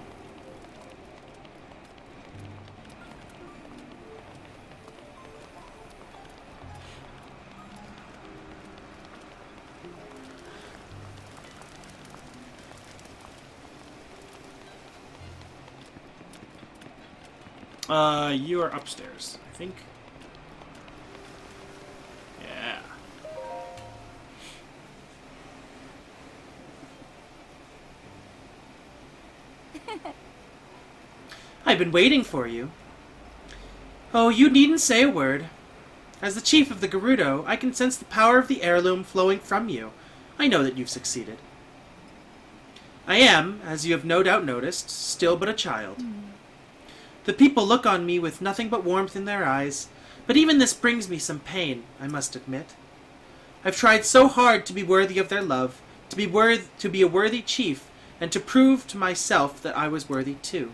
You are upstairs, I think. Yeah. I've been waiting for you. Oh, you needn't say a word. As the chief of the Gerudo, I can sense the power of the heirloom flowing from you. I know that you've succeeded. I am, as you have no doubt noticed, still but a child. The people look on me with nothing but warmth in their eyes, but even this brings me some pain, I must admit. I've tried so hard to be worthy of their love, to be a worthy chief, and to prove to myself that I was worthy too.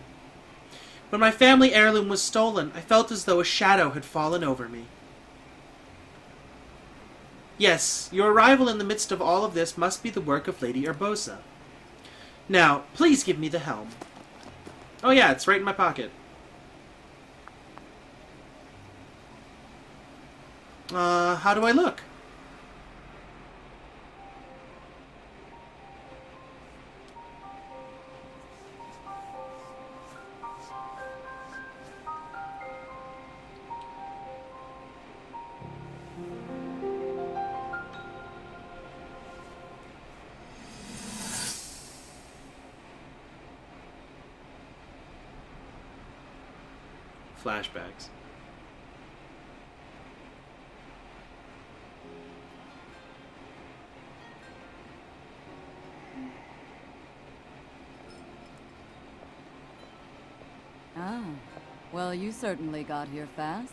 When my family heirloom was stolen, I felt as though a shadow had fallen over me. Yes, your arrival in the midst of all of this must be the work of Lady Urbosa. Now, please give me the helm. Oh yeah, it's right in my pocket. How do I look? Flashbacks. Ah, well, you certainly got here fast.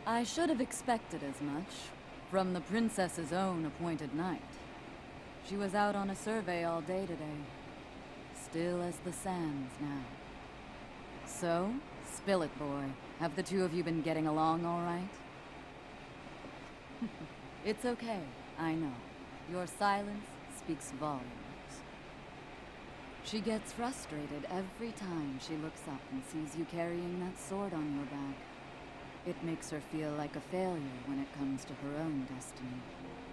I should have expected as much from the princess's own appointed knight. She was out on a survey all day today. Still as the sands now. So, spill it, boy. Have the two of you been getting along all right? It's okay, I know. Your silence speaks volumes. She gets frustrated every time she looks up and sees you carrying that sword on your back. It makes her feel like a failure when it comes to her own destiny.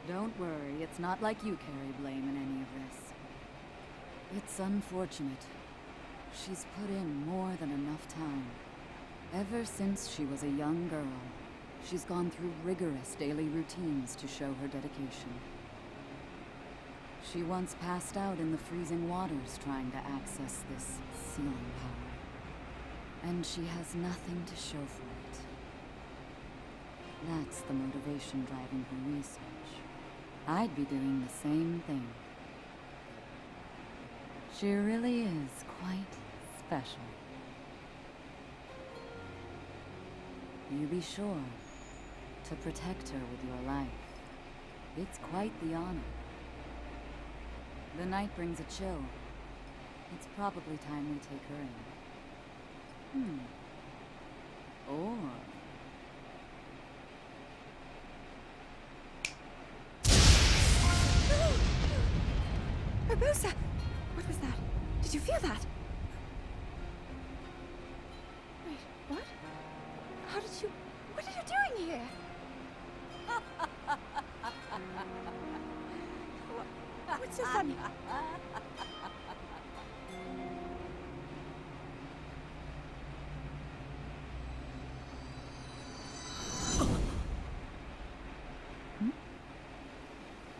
Don't worry, it's not like you carry blame in any of this. It's unfortunate. She's put in more than enough time. Ever since she was a young girl, she's gone through rigorous daily routines to show her dedication. She once passed out in the freezing waters trying to access this sealing power. And she has nothing to show for it. That's the motivation driving her research. I'd be doing the same thing. She really is quite special. You be sure to protect her with your life. It's quite the honor. The night brings a chill. It's probably time we take her in. Or... Urbosa! What was that? Did you feel that? Wait. What's this on?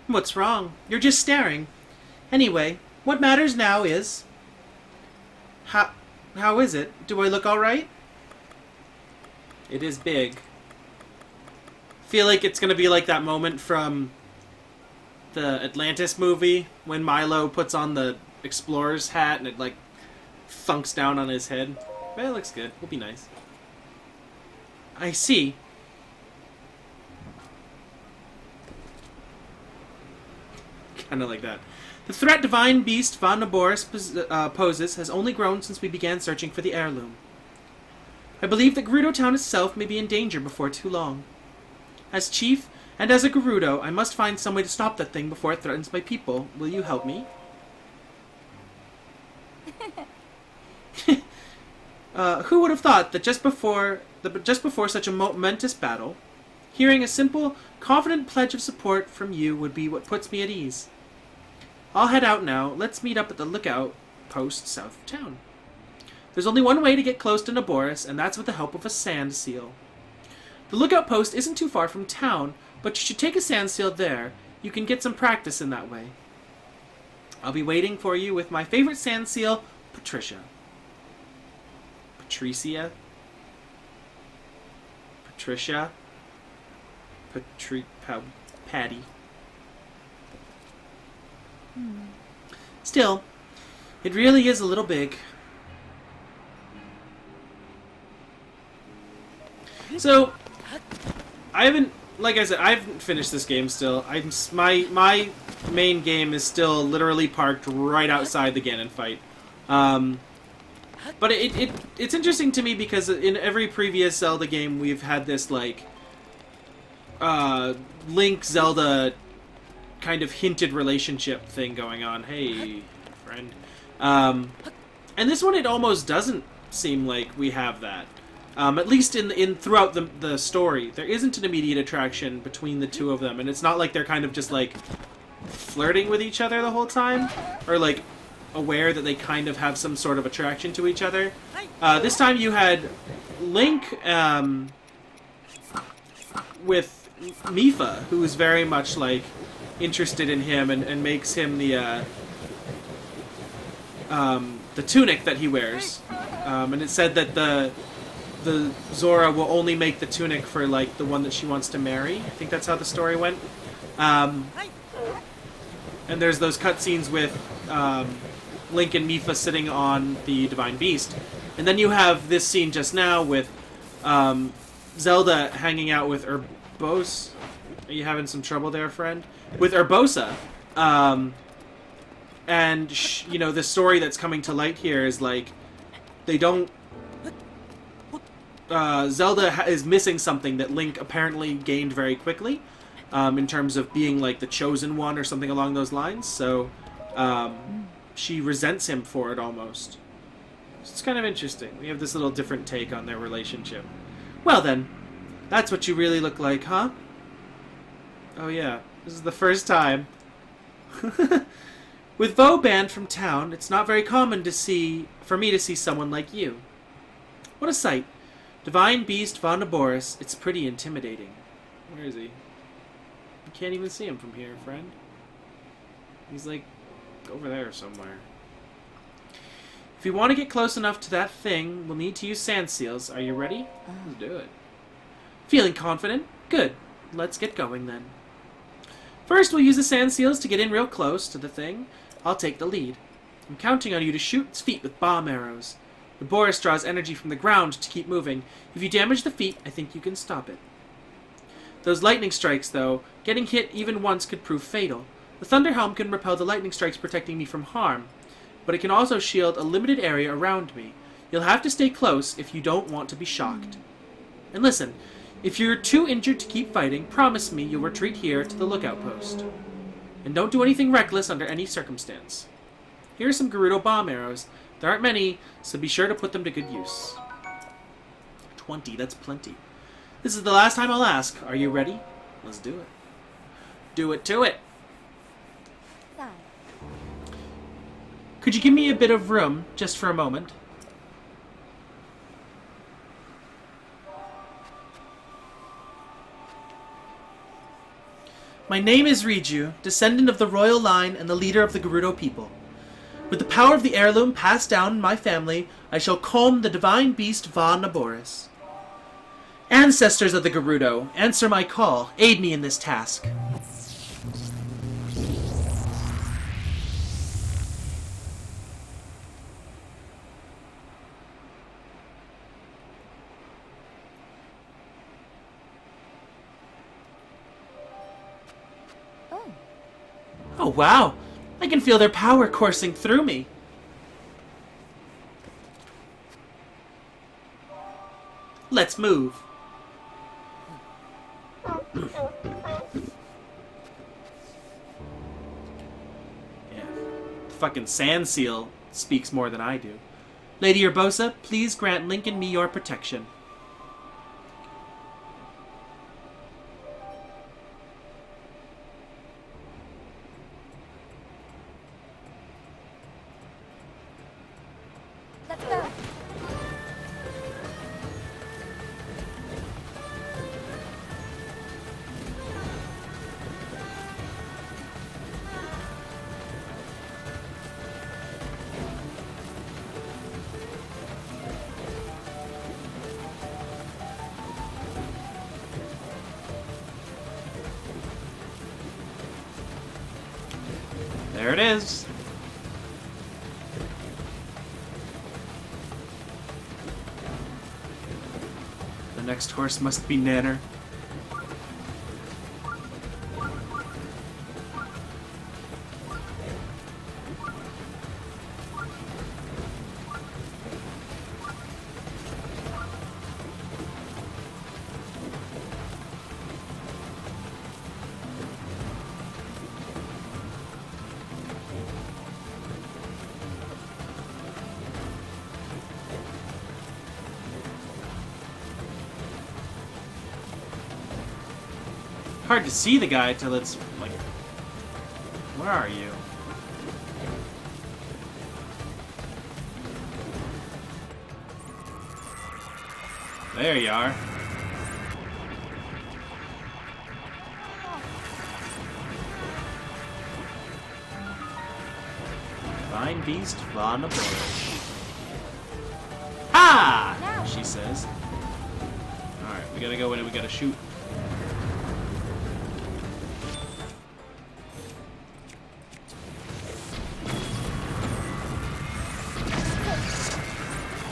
What's wrong? You're just staring. Anyway, what matters now is... How is it? Do I look alright? It is big. Feel like it's gonna be like that moment from the Atlantis movie when Milo puts on the explorer's hat and it like thunks down on his head. Well, it looks good. Will be nice. I see. Kind of like that. The threat Divine Beast Von Naboris poses has only grown since we began searching for the heirloom. I believe that Gerudo Town itself may be in danger before too long. As chief, and as a Gerudo, I must find some way to stop that thing before it threatens my people. Will you help me? Who would have thought that just before such a momentous battle, hearing a simple, confident pledge of support from you would be what puts me at ease. I'll head out now. Let's meet up at the lookout post south of town. There's only one way to get close to Naboris, and that's with the help of a sand seal. The lookout post isn't too far from town, but you should take a sand seal there. You can get some practice in that way. I'll be waiting for you with my favorite sand seal, Patricia. Patricia? Patricia? Patty. Still, it really is a little big. So, I haven't, like I said, I haven't finished this game still. My main game is still literally parked right outside the Ganon fight. But it's interesting to me because in every previous Zelda game we've had this, like, Link Zelda kind of hinted relationship thing going on. Hey, friend. And this one, it almost doesn't seem like we have that. At least in throughout the story, there isn't an immediate attraction between the two of them, and it's not like they're kind of just like flirting with each other the whole time, or like aware that they kind of have some sort of attraction to each other. This time you had Link with Mipha, who is very much like interested in him and makes him the tunic that he wears. And it said that the Zora will only make the tunic for like the one that she wants to marry. I think that's how the story went. And there's those cutscenes with Link and Mipha sitting on the Divine Beast. And then you have this scene just now with Zelda hanging out with Urbosa. Are you having some trouble there, friend? With Urbosa. And, you know, the story that's coming to light here is, like, they don't... Zelda is missing something that Link apparently gained very quickly, in terms of being, like, the chosen one or something along those lines. So, she resents him for it, almost. It's kind of interesting. We have this little different take on their relationship. Well, then. That's what you really look like, huh? Oh, yeah. This is the first time. With Vo banned from town, it's not very common for me to see someone like you. What a sight. Divine Beast Von Naboris. It's pretty intimidating. Where is he? You can't even see him from here, friend. He's like over there somewhere. If you want to get close enough to that thing, we'll need to use sand seals. Are you ready? Let's do it. Feeling confident? Good. Let's get going then. First, we'll use the sand seals to get in real close to the thing. I'll take the lead. I'm counting on you to shoot its feet with bomb arrows. The Boris draws energy from the ground to keep moving. If you damage the feet, I think you can stop it. Those lightning strikes, though, getting hit even once could prove fatal. The Thunder Helm can repel the lightning strikes, protecting me from harm, but it can also shield a limited area around me. You'll have to stay close if you don't want to be shocked. And listen, if you're too injured to keep fighting, promise me you'll retreat here to the lookout post. And don't do anything reckless under any circumstance. Here are some Gerudo bomb arrows. There aren't many, so be sure to put them to good use. 20, that's plenty. This is the last time I'll ask. Are you ready? Let's do it. Do it to it. inside. Could you give me a bit of room, just for a moment? My name is Riju, descendant of the royal line and the leader of the Gerudo people. With the power of the heirloom passed down in my family, I shall calm the divine beast Va Naboris. Ancestors of the Gerudo, answer my call. Aid me in this task. Oh, Oh, wow. I can feel their power coursing through me. Let's move. Yeah. Fucking Sand Seal speaks more than I do. Lady Urbosa, please grant Link and me your protection. let's go. There it is. The next horse must be Nanner. Hard to see the guy till it's like, where are you? There you are. Divine Beast Va Naboris. Ha! Now. She says. Alright, we gotta go in and we gotta shoot.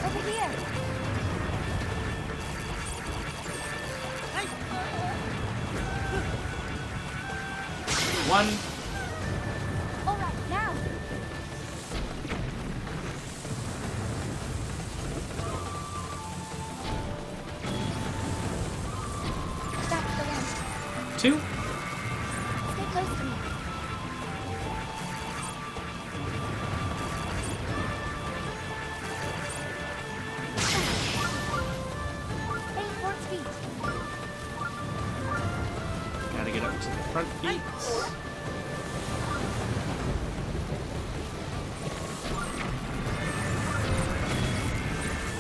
Over here. Hey! One. All right, now. That's the one. Two. Stay close to me. Hey, towards feet. Gotta get up to the front feet.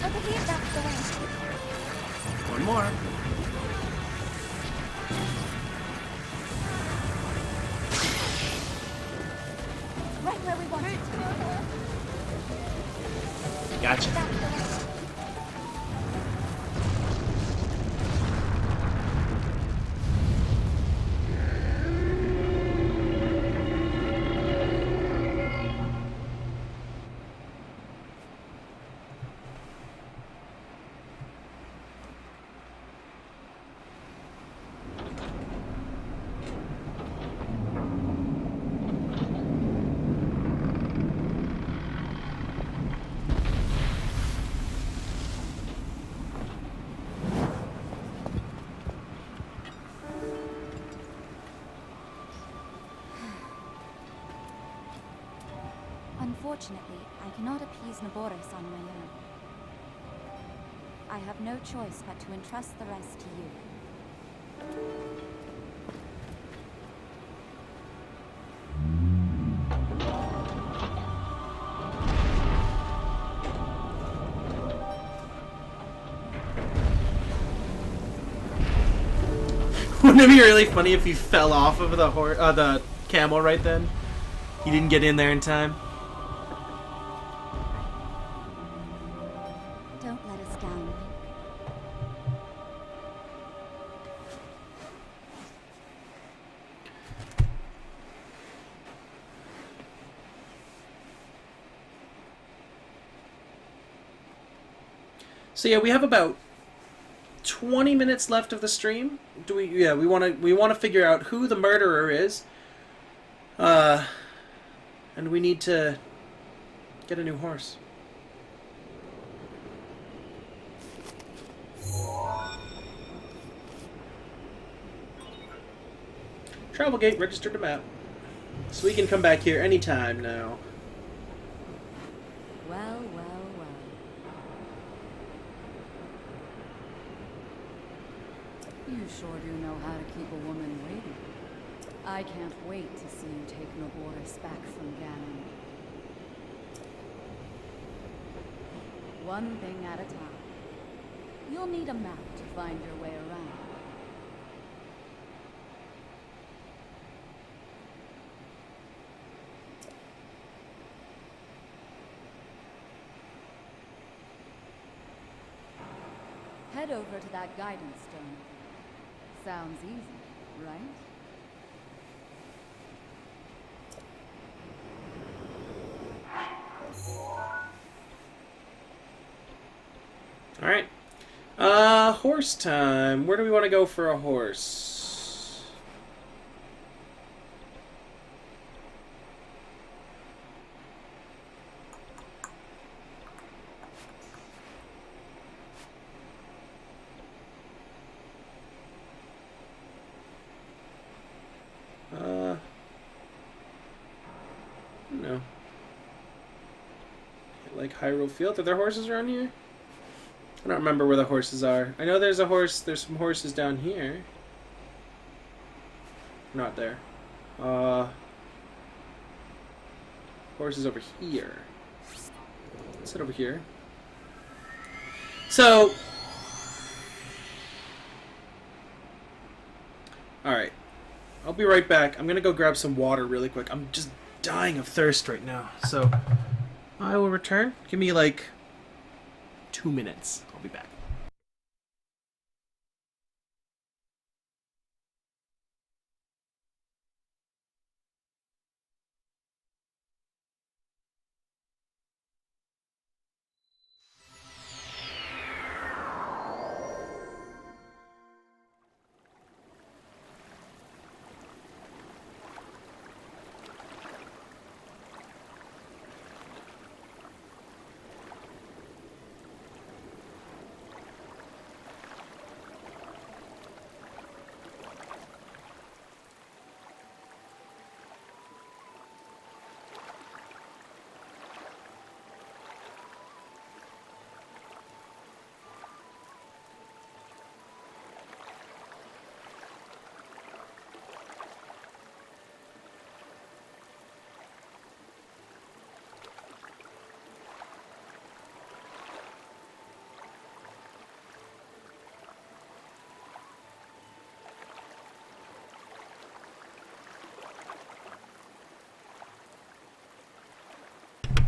Over here, that's the way. One more. Right where we want it. Gotcha. That's the way. Unfortunately, I cannot appease Naboris on my own. I have no choice but to entrust the rest to you. Wouldn't it be really funny if he fell off of the camel right then? He didn't get in there in time. Don't let us down, Link. So yeah, we have about 20 minutes left of the stream. Do we? Yeah, we want to figure out who the murderer is. And we need to get a new horse. Travel gate registered to map. So we can come back here anytime now. Well, well, well. You sure do know how to keep a woman waiting. I can't wait to see you take Noboris back from Ganon. One thing at a time. You'll need a map to find your way around. Head over to that guidance stone. Sounds easy, right? Alright. Horse time. Where do we want to go for a horse? No. Like Hyrule Field? Are there horses around here? I don't remember where the horses are. I know there's a horse. There's some horses down here. Not there. Horses over here. Let's head over here. So, alright. I'll be right back. I'm gonna go grab some water really quick. I'm just dying of thirst right now. So, I will return. Give me like 2 minutes. I'll be back.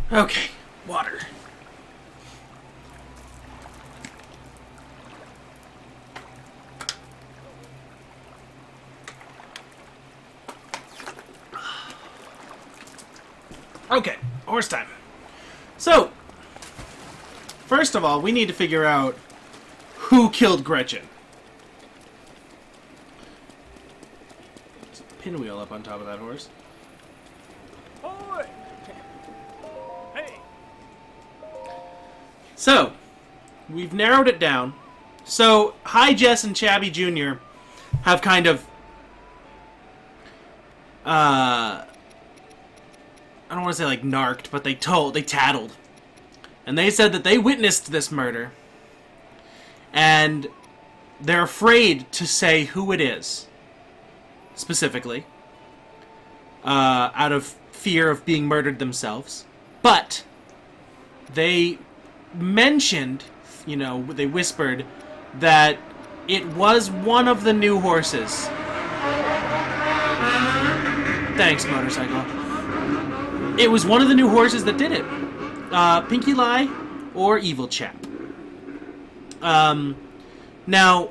Okay, water. Okay, horse time. So, first of all, we need to figure out who killed Gretchen. There's a pinwheel up on top of that horse. Boy! Hey! So, we've narrowed it down. So, Hi Jess and Chabby Jr. have kind of I don't want to say like narked, but they tattled. And they said that they witnessed this murder. And they're afraid to say who it is. Specifically. Out of fear of being murdered themselves. But they mentioned, they whispered that it was one of the new horses. Thanks, motorcycle. It was one of the new horses that did it. Pinky Lie or Evil Chap. Now,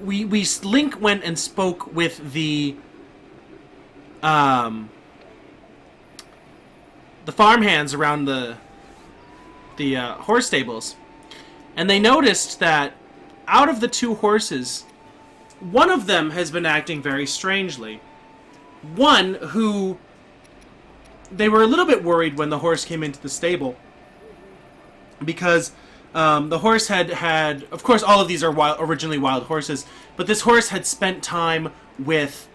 Link went and spoke with the farmhands around the horse stables, and they noticed that out of the two horses, one of them has been acting very strangely. One who they were a little bit worried when the horse came into the stable, because the horse had, of course, all of these are originally wild horses, but this horse had spent time with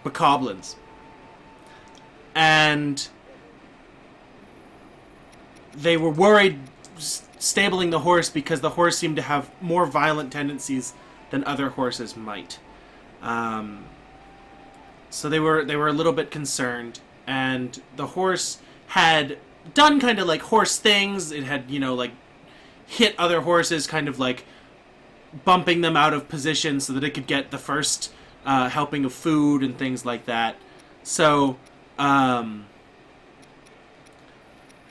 bokoblins. And they were worried stabling the horse because the horse seemed to have more violent tendencies than other horses might. So they were a little bit concerned, and the horse had done kind of like horse things. It had, like hit other horses, kind of like bumping them out of position so that it could get the first helping of food and things like that. So,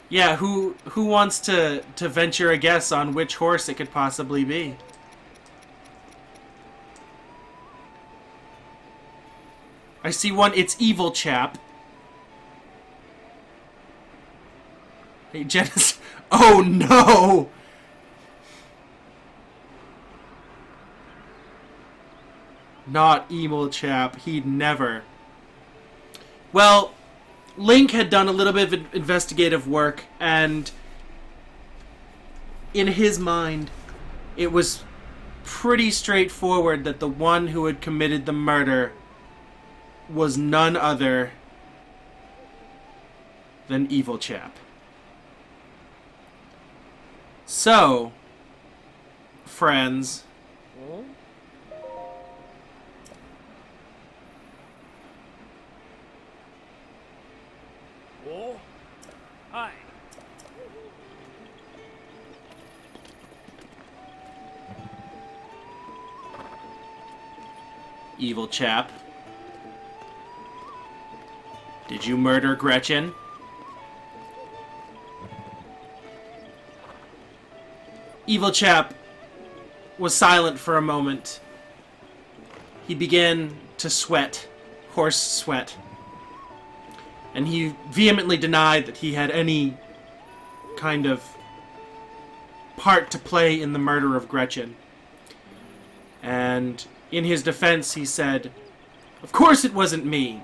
yeah, who wants to venture a guess on which horse it could possibly be? I see one. It's Evil Chap. Hey, Genesis. Oh, no! Not Evil Chap. He'd never. Well, Link had done a little bit of investigative work, and in his mind, it was pretty straightforward that the one who had committed the murder was none other than Evil Chap. So, friends, Oh, hi. Evil Chap, did you murder Gretchen? Evil Chap was silent for a moment. He began to sweat, horse sweat. And he vehemently denied that he had any kind of part to play in the murder of Gretchen. And in his defense, he said, "Of course it wasn't me.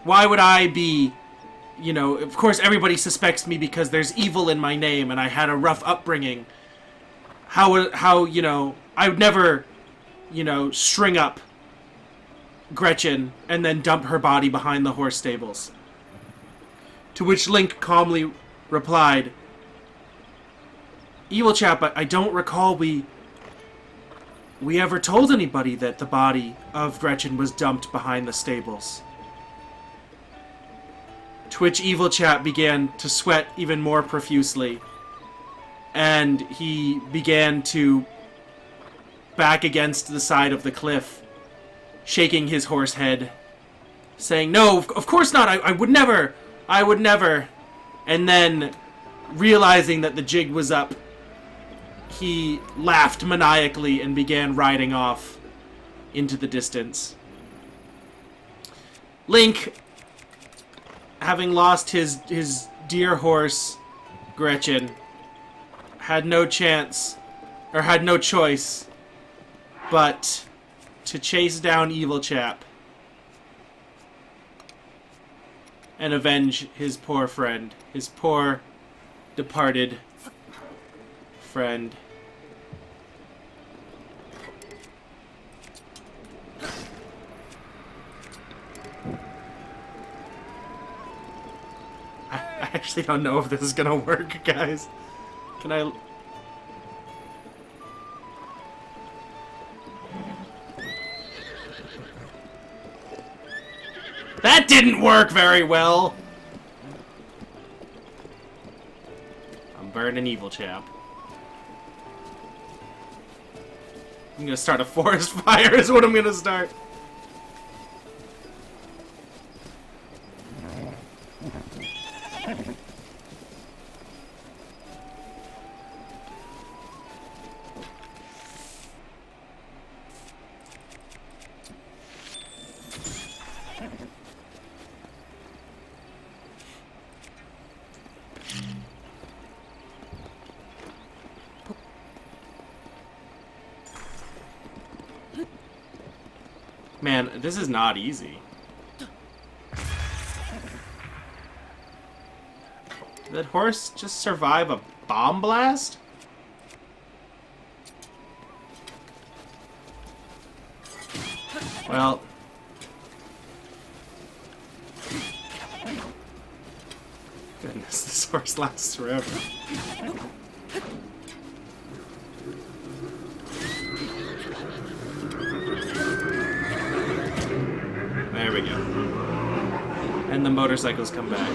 Why would I be, of course everybody suspects me because there's evil in my name and I had a rough upbringing. How I would never, string up Gretchen and then dump her body behind the horse stables." To which Link calmly replied, "Evil Chap, I don't recall we ever told anybody that the body of Gretchen was dumped behind the stables." To which Evil Chap began to sweat even more profusely, and he began to back against the side of the cliff, shaking his horse head, saying, "No, of course not, I would never, I would never." And then, realizing that the jig was up, he laughed maniacally and began riding off into the distance. Link, having lost his dear horse, Gretchen, had no choice but to chase down Evil Chap and avenge his poor friend, his poor departed friend. I actually don't know if this is gonna work, guys. Can I... That didn't work very well! I'm burning Evil Chap. I'm gonna start a forest fire is what I'm gonna start. Man, this is not easy. Did that horse just survive a bomb blast? Well... Goodness, this horse lasts forever. There we go. And the motorcycles come back.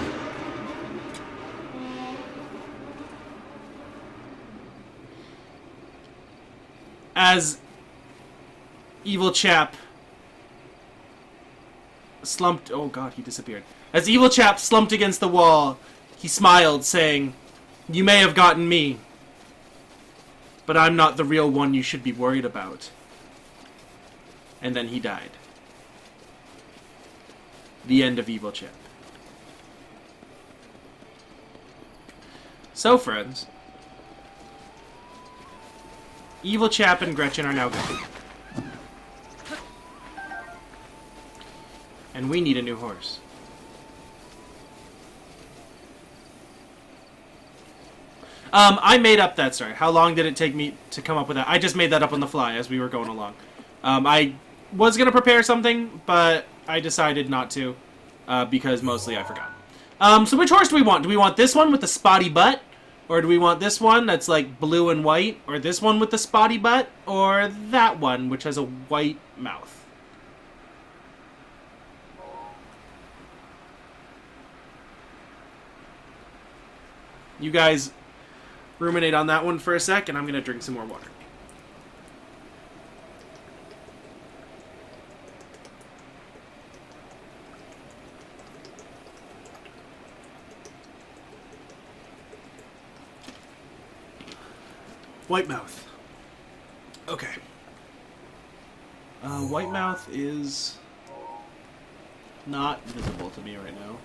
As Evil Chap slumped... Oh god, he disappeared. As Evil Chap slumped against the wall, he smiled, saying, "You may have gotten me, but I'm not the real one you should be worried about." And then he died. The end of Evil Chap. So, friends, Evil Chap and Gretchen are now gone. And we need a new horse. I made up that story. How long did it take me to come up with that? I just made that up on the fly as we were going along. I was going to prepare something, but I decided not to, because mostly I forgot. So which horse do we want? Do we want this one with the spotty butt? Or do we want this one that's like blue and white? Or this one with the spotty butt? Or that one, which has a white mouth? You guys ruminate on that one for a sec, and I'm going to drink some more water. White mouth. Okay. White mouth is not visible to me right now.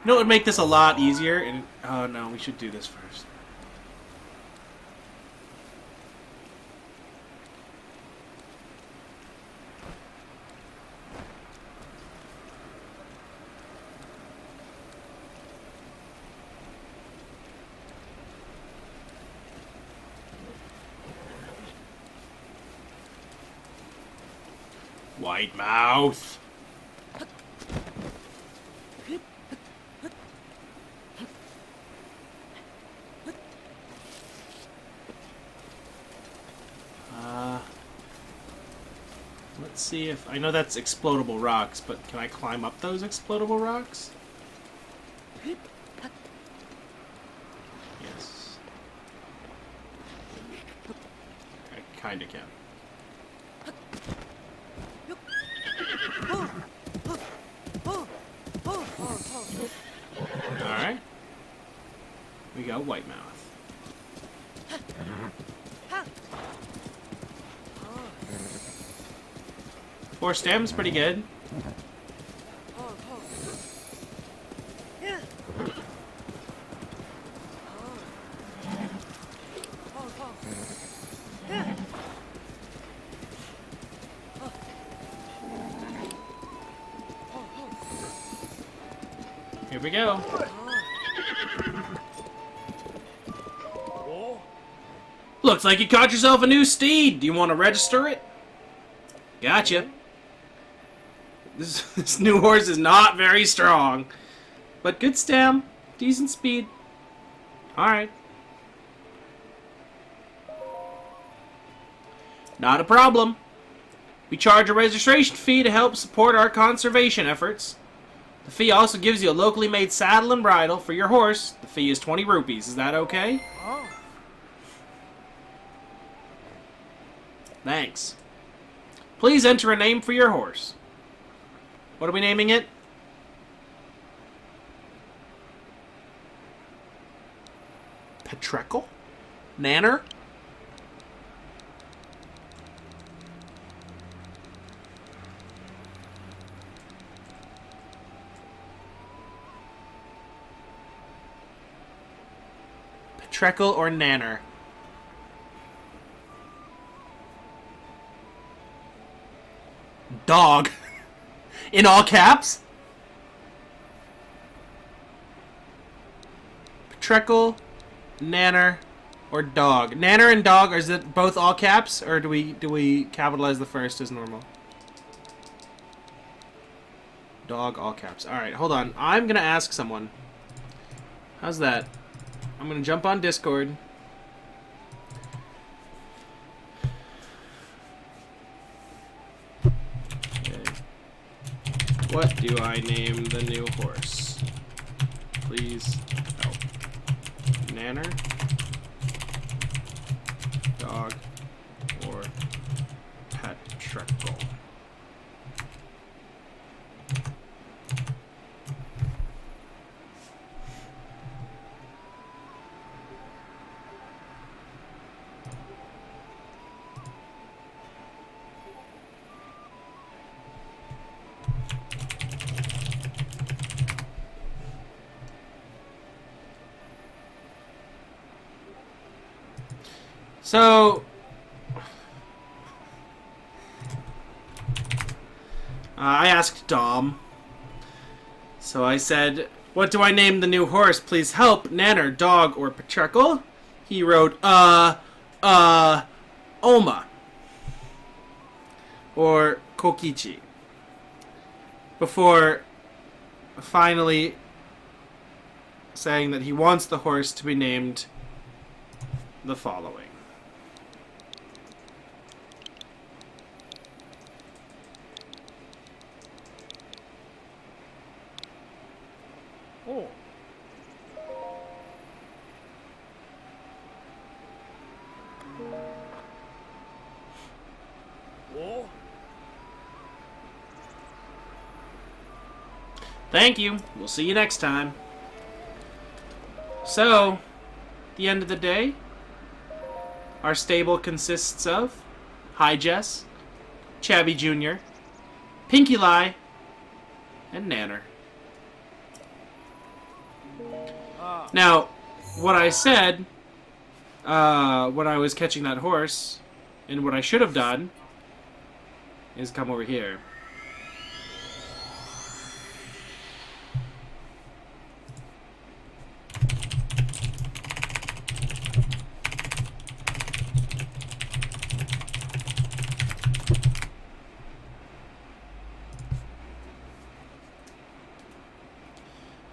You know what would make this a lot easier? And oh no, we should do this first. White mouth. Let's see if... I know that's explodable rocks, but can I climb up those explodable rocks? Yes. I kinda can. Alright. We got white mouth. 4 stems, pretty good. Here we go. Looks like you caught yourself a new steed. Do you want to register it? Gotcha. This new horse is not very strong, but good stam, decent speed. Alright. Not a problem. We charge a registration fee to help support our conservation efforts. The fee also gives you a locally made saddle and bridle for your horse. The fee is 20 rupees. Is that okay? Oh. Thanks. Please enter a name for your horse. What are we naming it? Petrekel? Nanner? Petrekel or Nanner? Dog. In all caps? Petrekel, Nanner, or Dog. Nanner and Dog, is it both all caps, or do we capitalize the first as normal? Dog, all caps. Alright, hold on. I'm gonna ask someone. How's that? I'm gonna jump on Discord. What do I name the new horse? Please help. Nanner? Dog? Or Petrekel? So, I asked Dom. So I said, what do I name the new horse? Please help, Nanner, Dog, or Petrekel? He wrote, Oma. Or Kokichi. Before finally saying that he wants the horse to be named the following. Oh. Oh. Thank you. We'll see you next time. So, the end of the day, our stable consists of Hi Jess, Chabby Jr., Pinky Lie, and Nanner. Now, what I said when I was catching that horse, and what I should have done, is come over here.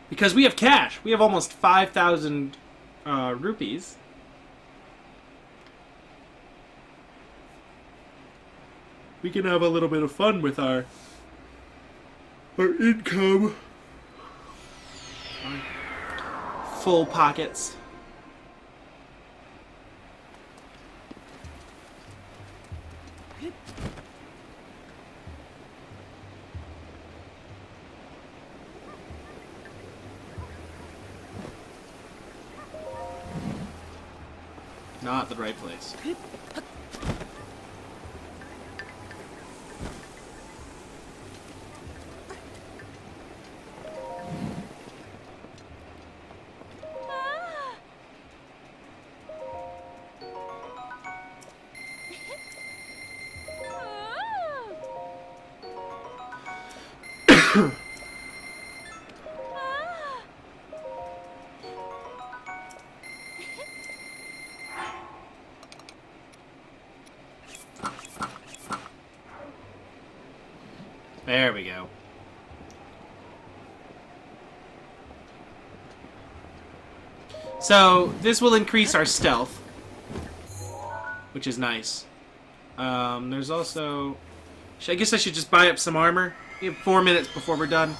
Because we have cash. We have almost 5,000 rupees. We can have a little bit of fun with our income. Full pockets. Not the right place. There we go. So, this will increase our stealth, which is nice. There's also... I guess I should just buy up some armor. We have 4 minutes before we're done.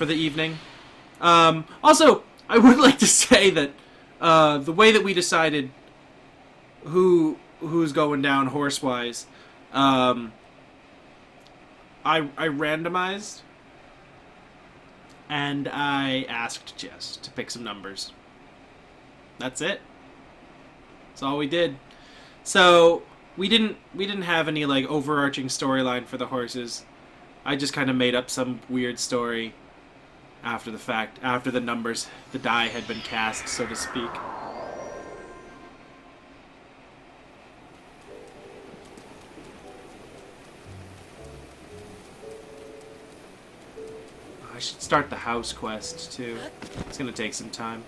for the evening. Also, I would like to say that the way that we decided who's going down horse-wise, I randomized, and I asked Jess to pick some numbers. That's it. That's all we did. So we didn't have any like overarching storyline for the horses. I just kind of made up some weird story after the fact, after the numbers, the die had been cast, so to speak. I should start the house quest too. It's gonna take some time.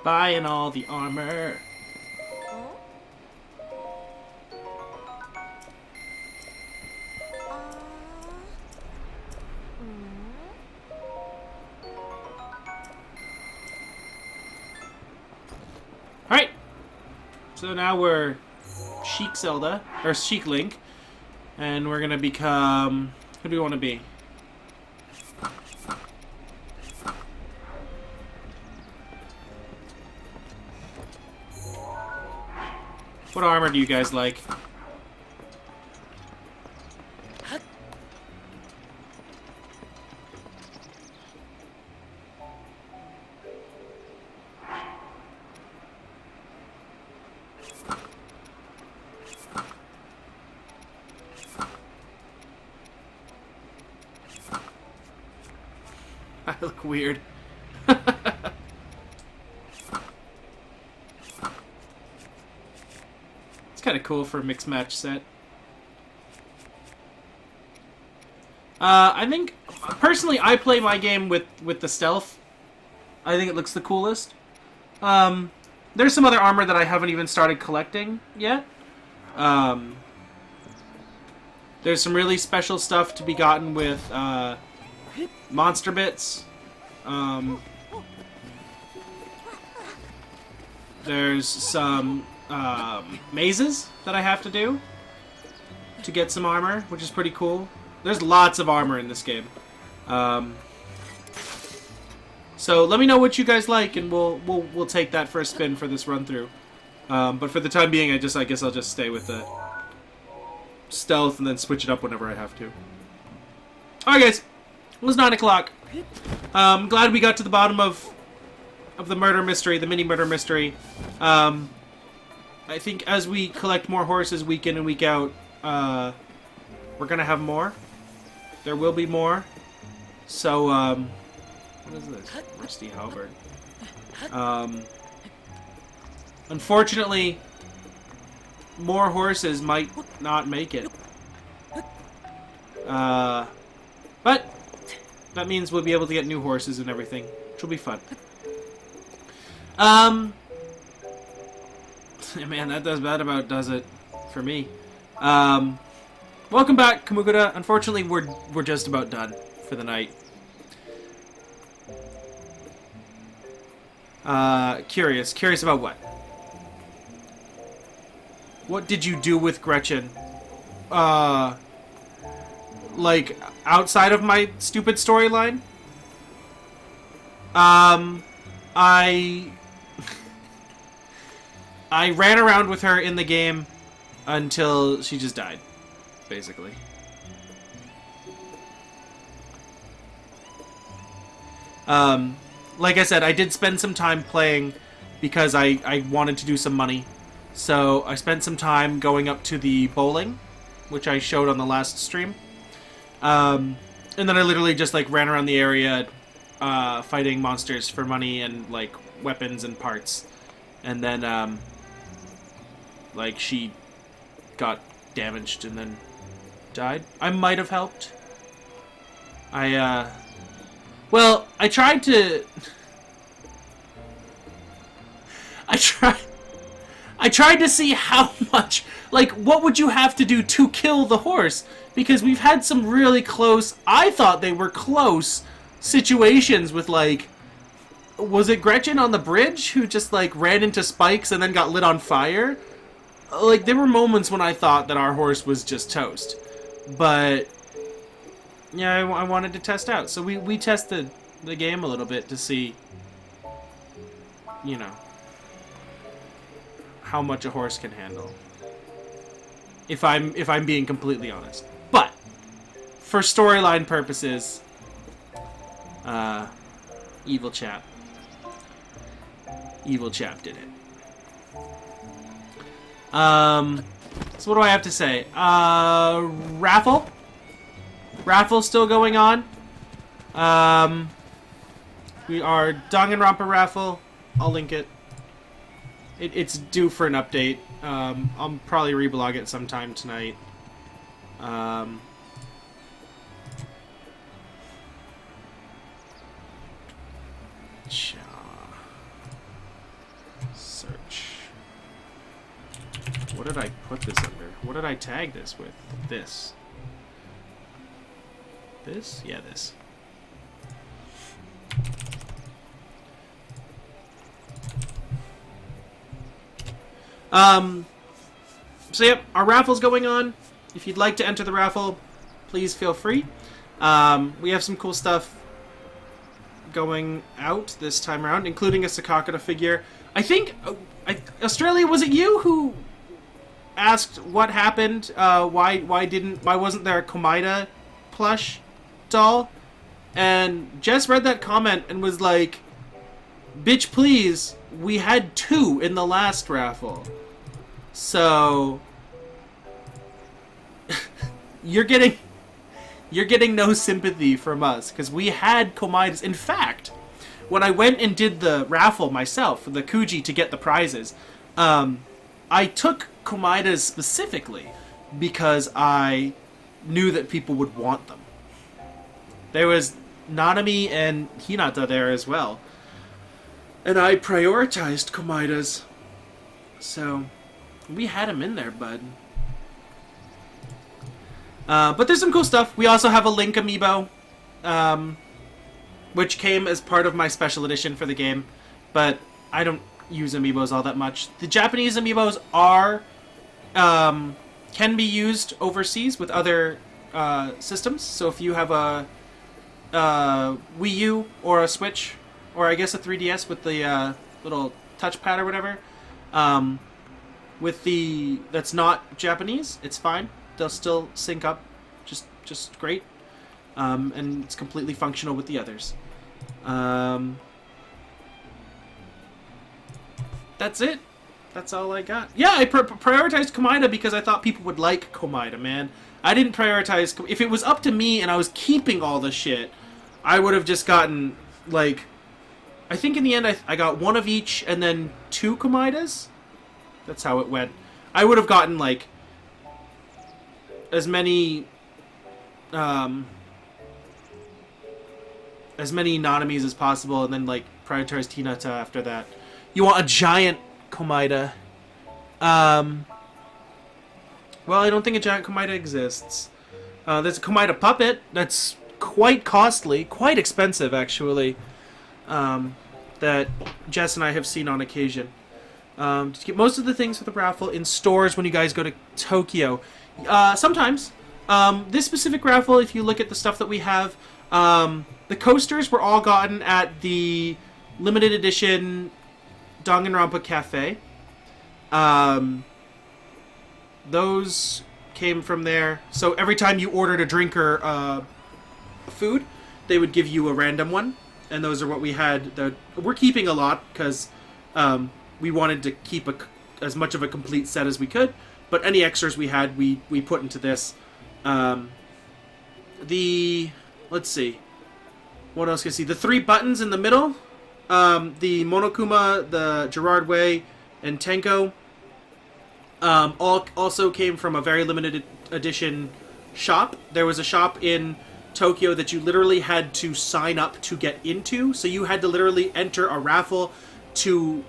Buying all the armor. Alright. So now we're Sheik Zelda, or Sheik Link, and we're gonna become... Who do we want to be? What armor do you guys like? I look weird. Kind of cool for a mixed match set. I think personally I play my game with the stealth. I think it looks the coolest. There's some other armor that I haven't even started collecting yet. There's some really special stuff to be gotten with monster bits. There's some mazes that I have to do to get some armor, which is pretty cool. There's lots of armor in this game. So let me know what you guys like, and we'll take that for a spin for this run through. But for the time being, I guess I'll just stay with the stealth and then switch it up whenever I have to. Alright guys, it was 9 o'clock. Glad we got to the bottom of the murder mystery, the mini murder mystery. I think as we collect more horses week in and week out, we're gonna have more. There will be more. So, what is this? Rusty halberd. Unfortunately, more horses might not make it. But that means we'll be able to get new horses and everything, which will be fun. Man, that about does it for me. Welcome back, Kamukura. Unfortunately, we're just about done for the night. Curious about what? What did you do with Gretchen? Like outside of my stupid storyline? I ran around with her in the game until she just died, basically. Like I said, I did spend some time playing because I wanted to do some money. So I spent some time going up to the bowling, which I showed on the last stream. And then I literally just, like, ran around the area fighting monsters for money and, like, weapons and parts. And then, like, she got damaged and then died. I might have helped. Well, I tried to... I tried to see how much... Like, what would you have to do to kill the horse? Because we've had some really close... I thought they were close situations with, like... Was it Gretchen on the bridge who just, like, ran into spikes and then got lit on fire? Like, there were moments when I thought that our horse was just toast. But... yeah, I wanted to test out. So we tested the game a little bit to see... you know... how much a horse can handle. If I'm being completely honest. But for storyline purposes, Evil Chap did it. So what do I have to say? Raffle's still going on. We are Danganronpa raffle. I'll link it. It's due for an update. I'll probably reblog it sometime tonight. Search. What did I put this under? What did I tag this with? This. This? Yeah, this. So yep, our raffle's going on. If you'd like to enter the raffle, please feel free. We have some cool stuff going out this time around, including a Sakakura figure. I think, Australia, was it you who asked what happened? Why wasn't there a Komaeda plush doll? And Jess read that comment and was like, bitch, please, we had 2 in the last raffle. So you're getting no sympathy from us because we had Komaedas. In fact, when I went and did the raffle myself, the Kuji, to get the prizes, I took Komaedas specifically because I knew that people would want them. There was Nanami and Hinata there as well. And I prioritized Komaedas. So, we had him in there, bud. But there's some cool stuff. We also have a Link amiibo, which came as part of my special edition for the game. But I don't use amiibos all that much. The Japanese amiibos are, can be used overseas with other systems. So if you have a Wii U or a Switch, or I guess a 3DS with the little touchpad or whatever, that's not Japanese, it's fine. They'll still sync up just great. And it's completely functional with the others. That's it. That's all I got. Yeah, I prioritized Komaeda because I thought people would like Komaeda, man. I didn't prioritize... If it was up to me and I was keeping all the shit, I would have just gotten, like... I think in the end I got 1 of each and then 2 Komaedas. That's how it went. I would have gotten, like, as many Nanamis as possible and then, like, prioritize Hinata after that. You want a giant Komaeda. Well, I don't think a giant Komaeda exists. There's a Komaeda puppet that's quite costly, quite expensive, actually. That Jess and I have seen on occasion. To get most of the things for the raffle in stores when you guys go to Tokyo. Sometimes. This specific raffle, if you look at the stuff that we have, the coasters were all gotten at the limited edition Danganronpa Cafe. Those came from there. So every time you ordered a drink or food, they would give you a random one. And those are what we had. We're keeping a lot because we wanted to keep as much of a complete set as we could. But any extras we had, we put into this. The let's see. What else can I see? The 3 buttons in the middle, the Monokuma, the Gerard Way, and Tenko, all also came from a very limited edition shop. There was a shop in Tokyo that you literally had to sign up to get into, so you had to literally enter a raffle to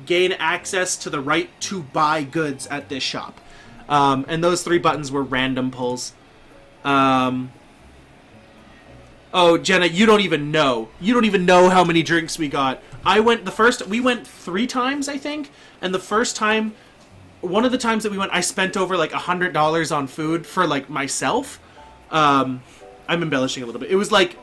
gain access to the right to buy goods at this shop. And those 3 buttons were random pulls. Oh, Jenna, you don't even know. You don't even know how many drinks we got. We went 3 times, I think, and the first time, one of the times that we went, I spent over like $100 on food for like myself. I'm embellishing a little bit. It was like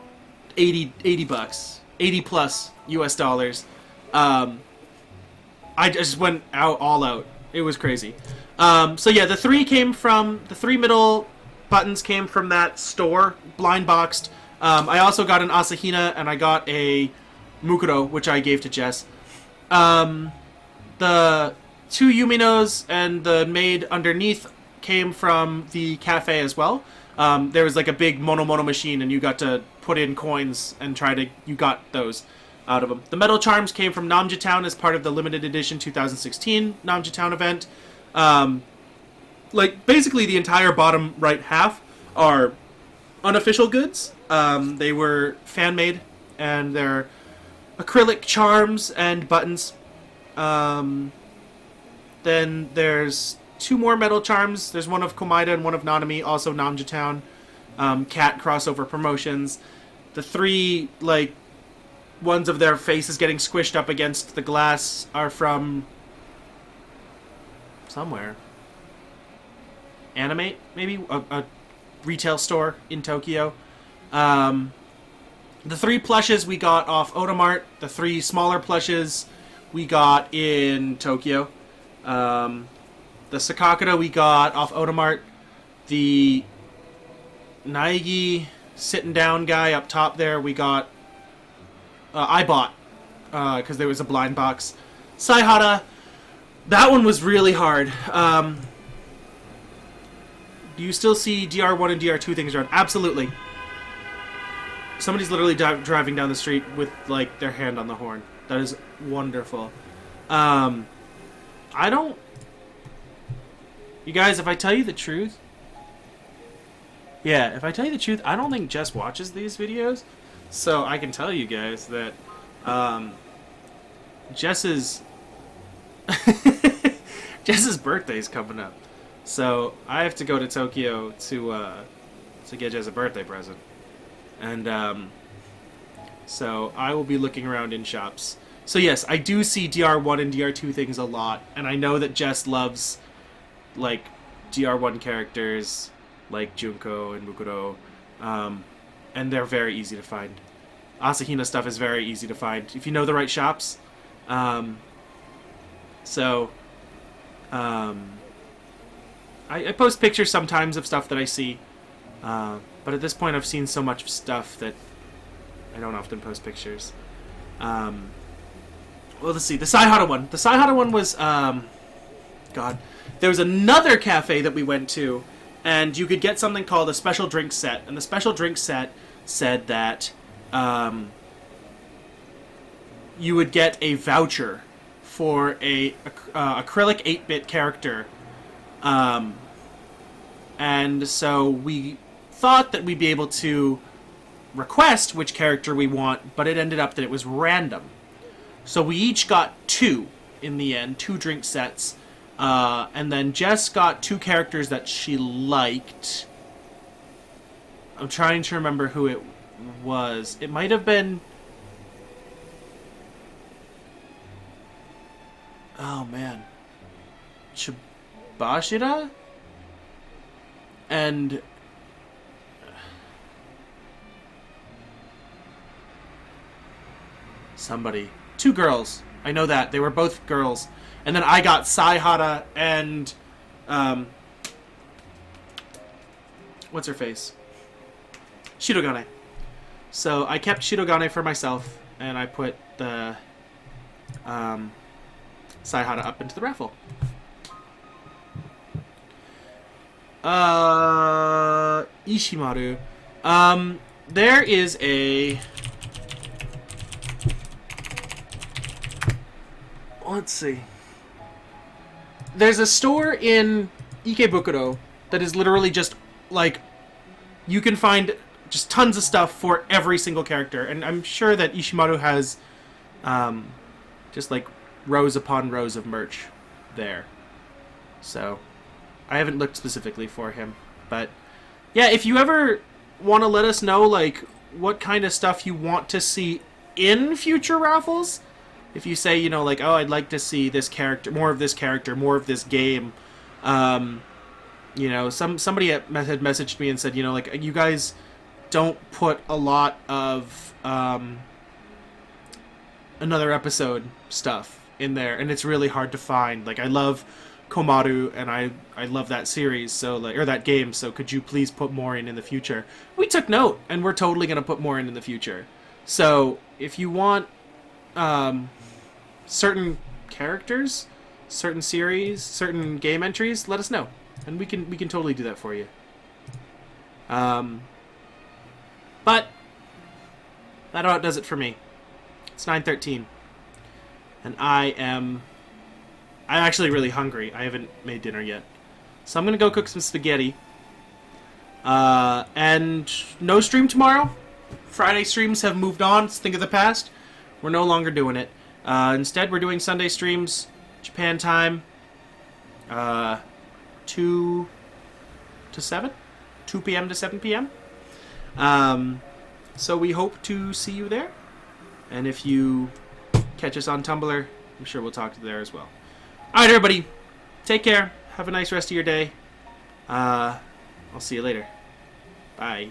80 bucks, 80 plus US dollars. I just went all out. It was crazy. So yeah, the 3 middle buttons came from that store, blind boxed. I also got an Asahina and I got a Mukuro, which I gave to Jess. The 2 Yuminos and the maid underneath came from the cafe as well. There was like a big mono machine and you got to put in coins and you got those out of them. The metal charms came from Namja Town as part of the limited edition 2016 Namja Town event. Like basically the entire bottom right half are unofficial goods. They were fan made and they're acrylic charms and buttons. Then there's 2 more metal charms. There's one of Komaida and one of Nanami, also Namja Town. Cat crossover promotions. The 3 like ones of their faces getting squished up against the glass are from somewhere. Animate, maybe? A retail store in Tokyo. The 3 plushes we got off Odomart. The 3 smaller plushes we got in Tokyo. The Sakakura we got off Odomart. The Naegi sitting down guy up top there we got... I bought, because there was a blind box. Saihara, that one was really hard. Do you still see DR1 and DR2 things around? Absolutely. Somebody's literally driving down the street with, like, their hand on the horn. That is wonderful. I don't... You guys, if I tell you the truth... Yeah, if I tell you the truth, I don't think Jess watches these videos. So I can tell you guys that Jess's Jess's birthday's coming up. So I have to go to Tokyo to get Jess a birthday present. And so I will be looking around in shops. So yes, I do see DR1 and DR2 things a lot, and I know that Jess loves like DR1 characters like Junko and Mukuro. And they're very easy to find. Asahina stuff is very easy to find if you know the right shops. I post pictures sometimes of stuff that I see, but at this point I've seen so much stuff that I don't often post pictures. Well, let's see. The Saihara one. The Saihara one was, God. There was another cafe that we went to, and you could get something called a special drink set, and the special drink set said that you would get a voucher for a acrylic 8-bit character, and so we thought that we'd be able to request which character we want, but it ended up that it was random. So we each got 2 in the end, 2 drink sets, and then Jess got 2 characters that she liked. I'm trying to remember who it was. It might have been... Oh, man. Chibashira? And... somebody. 2 girls. I know that. They were both girls. And then I got Saihara and... what's her face? Shirogane. So I kept Shirogane for myself, and I put the Saihara up into the raffle. Ishimaru. there is a... Let's see. There's a store in Ikebukuro that is literally just, like, you can find just tons of stuff for every single character. And I'm sure that Ishimaru has just, like, rows upon rows of merch there. So, I haven't looked specifically for him. But, yeah, if you ever want to let us know, like, what kind of stuff you want to see in future raffles... If you say, you know, like, oh, I'd like to see this character, more of this game, you know, somebody had messaged me and said, you know, like, you guys don't put a lot of another episode stuff in there, and it's really hard to find. Like, I love Komaru, and I love that series, so, like, or that game, so could you please put more in the future? We took note, and we're totally going to put more in the future. So, if you want... certain characters, certain series, certain game entries, let us know, and we can totally do that for you. But that about does it for me. It's 9:13, and I'm actually really hungry. I haven't made dinner yet, so I'm gonna go cook some spaghetti. And no stream tomorrow. Friday streams have moved on. It's a thing of the past. We're no longer doing it. Instead, we're doing Sunday streams, Japan time, 2 to 7? 2 p.m. to 7 p.m. So we hope to see you there. And if you catch us on Tumblr, I'm sure we'll talk to you there as well. Alright, everybody. Take care. Have a nice rest of your day. I'll see you later. Bye.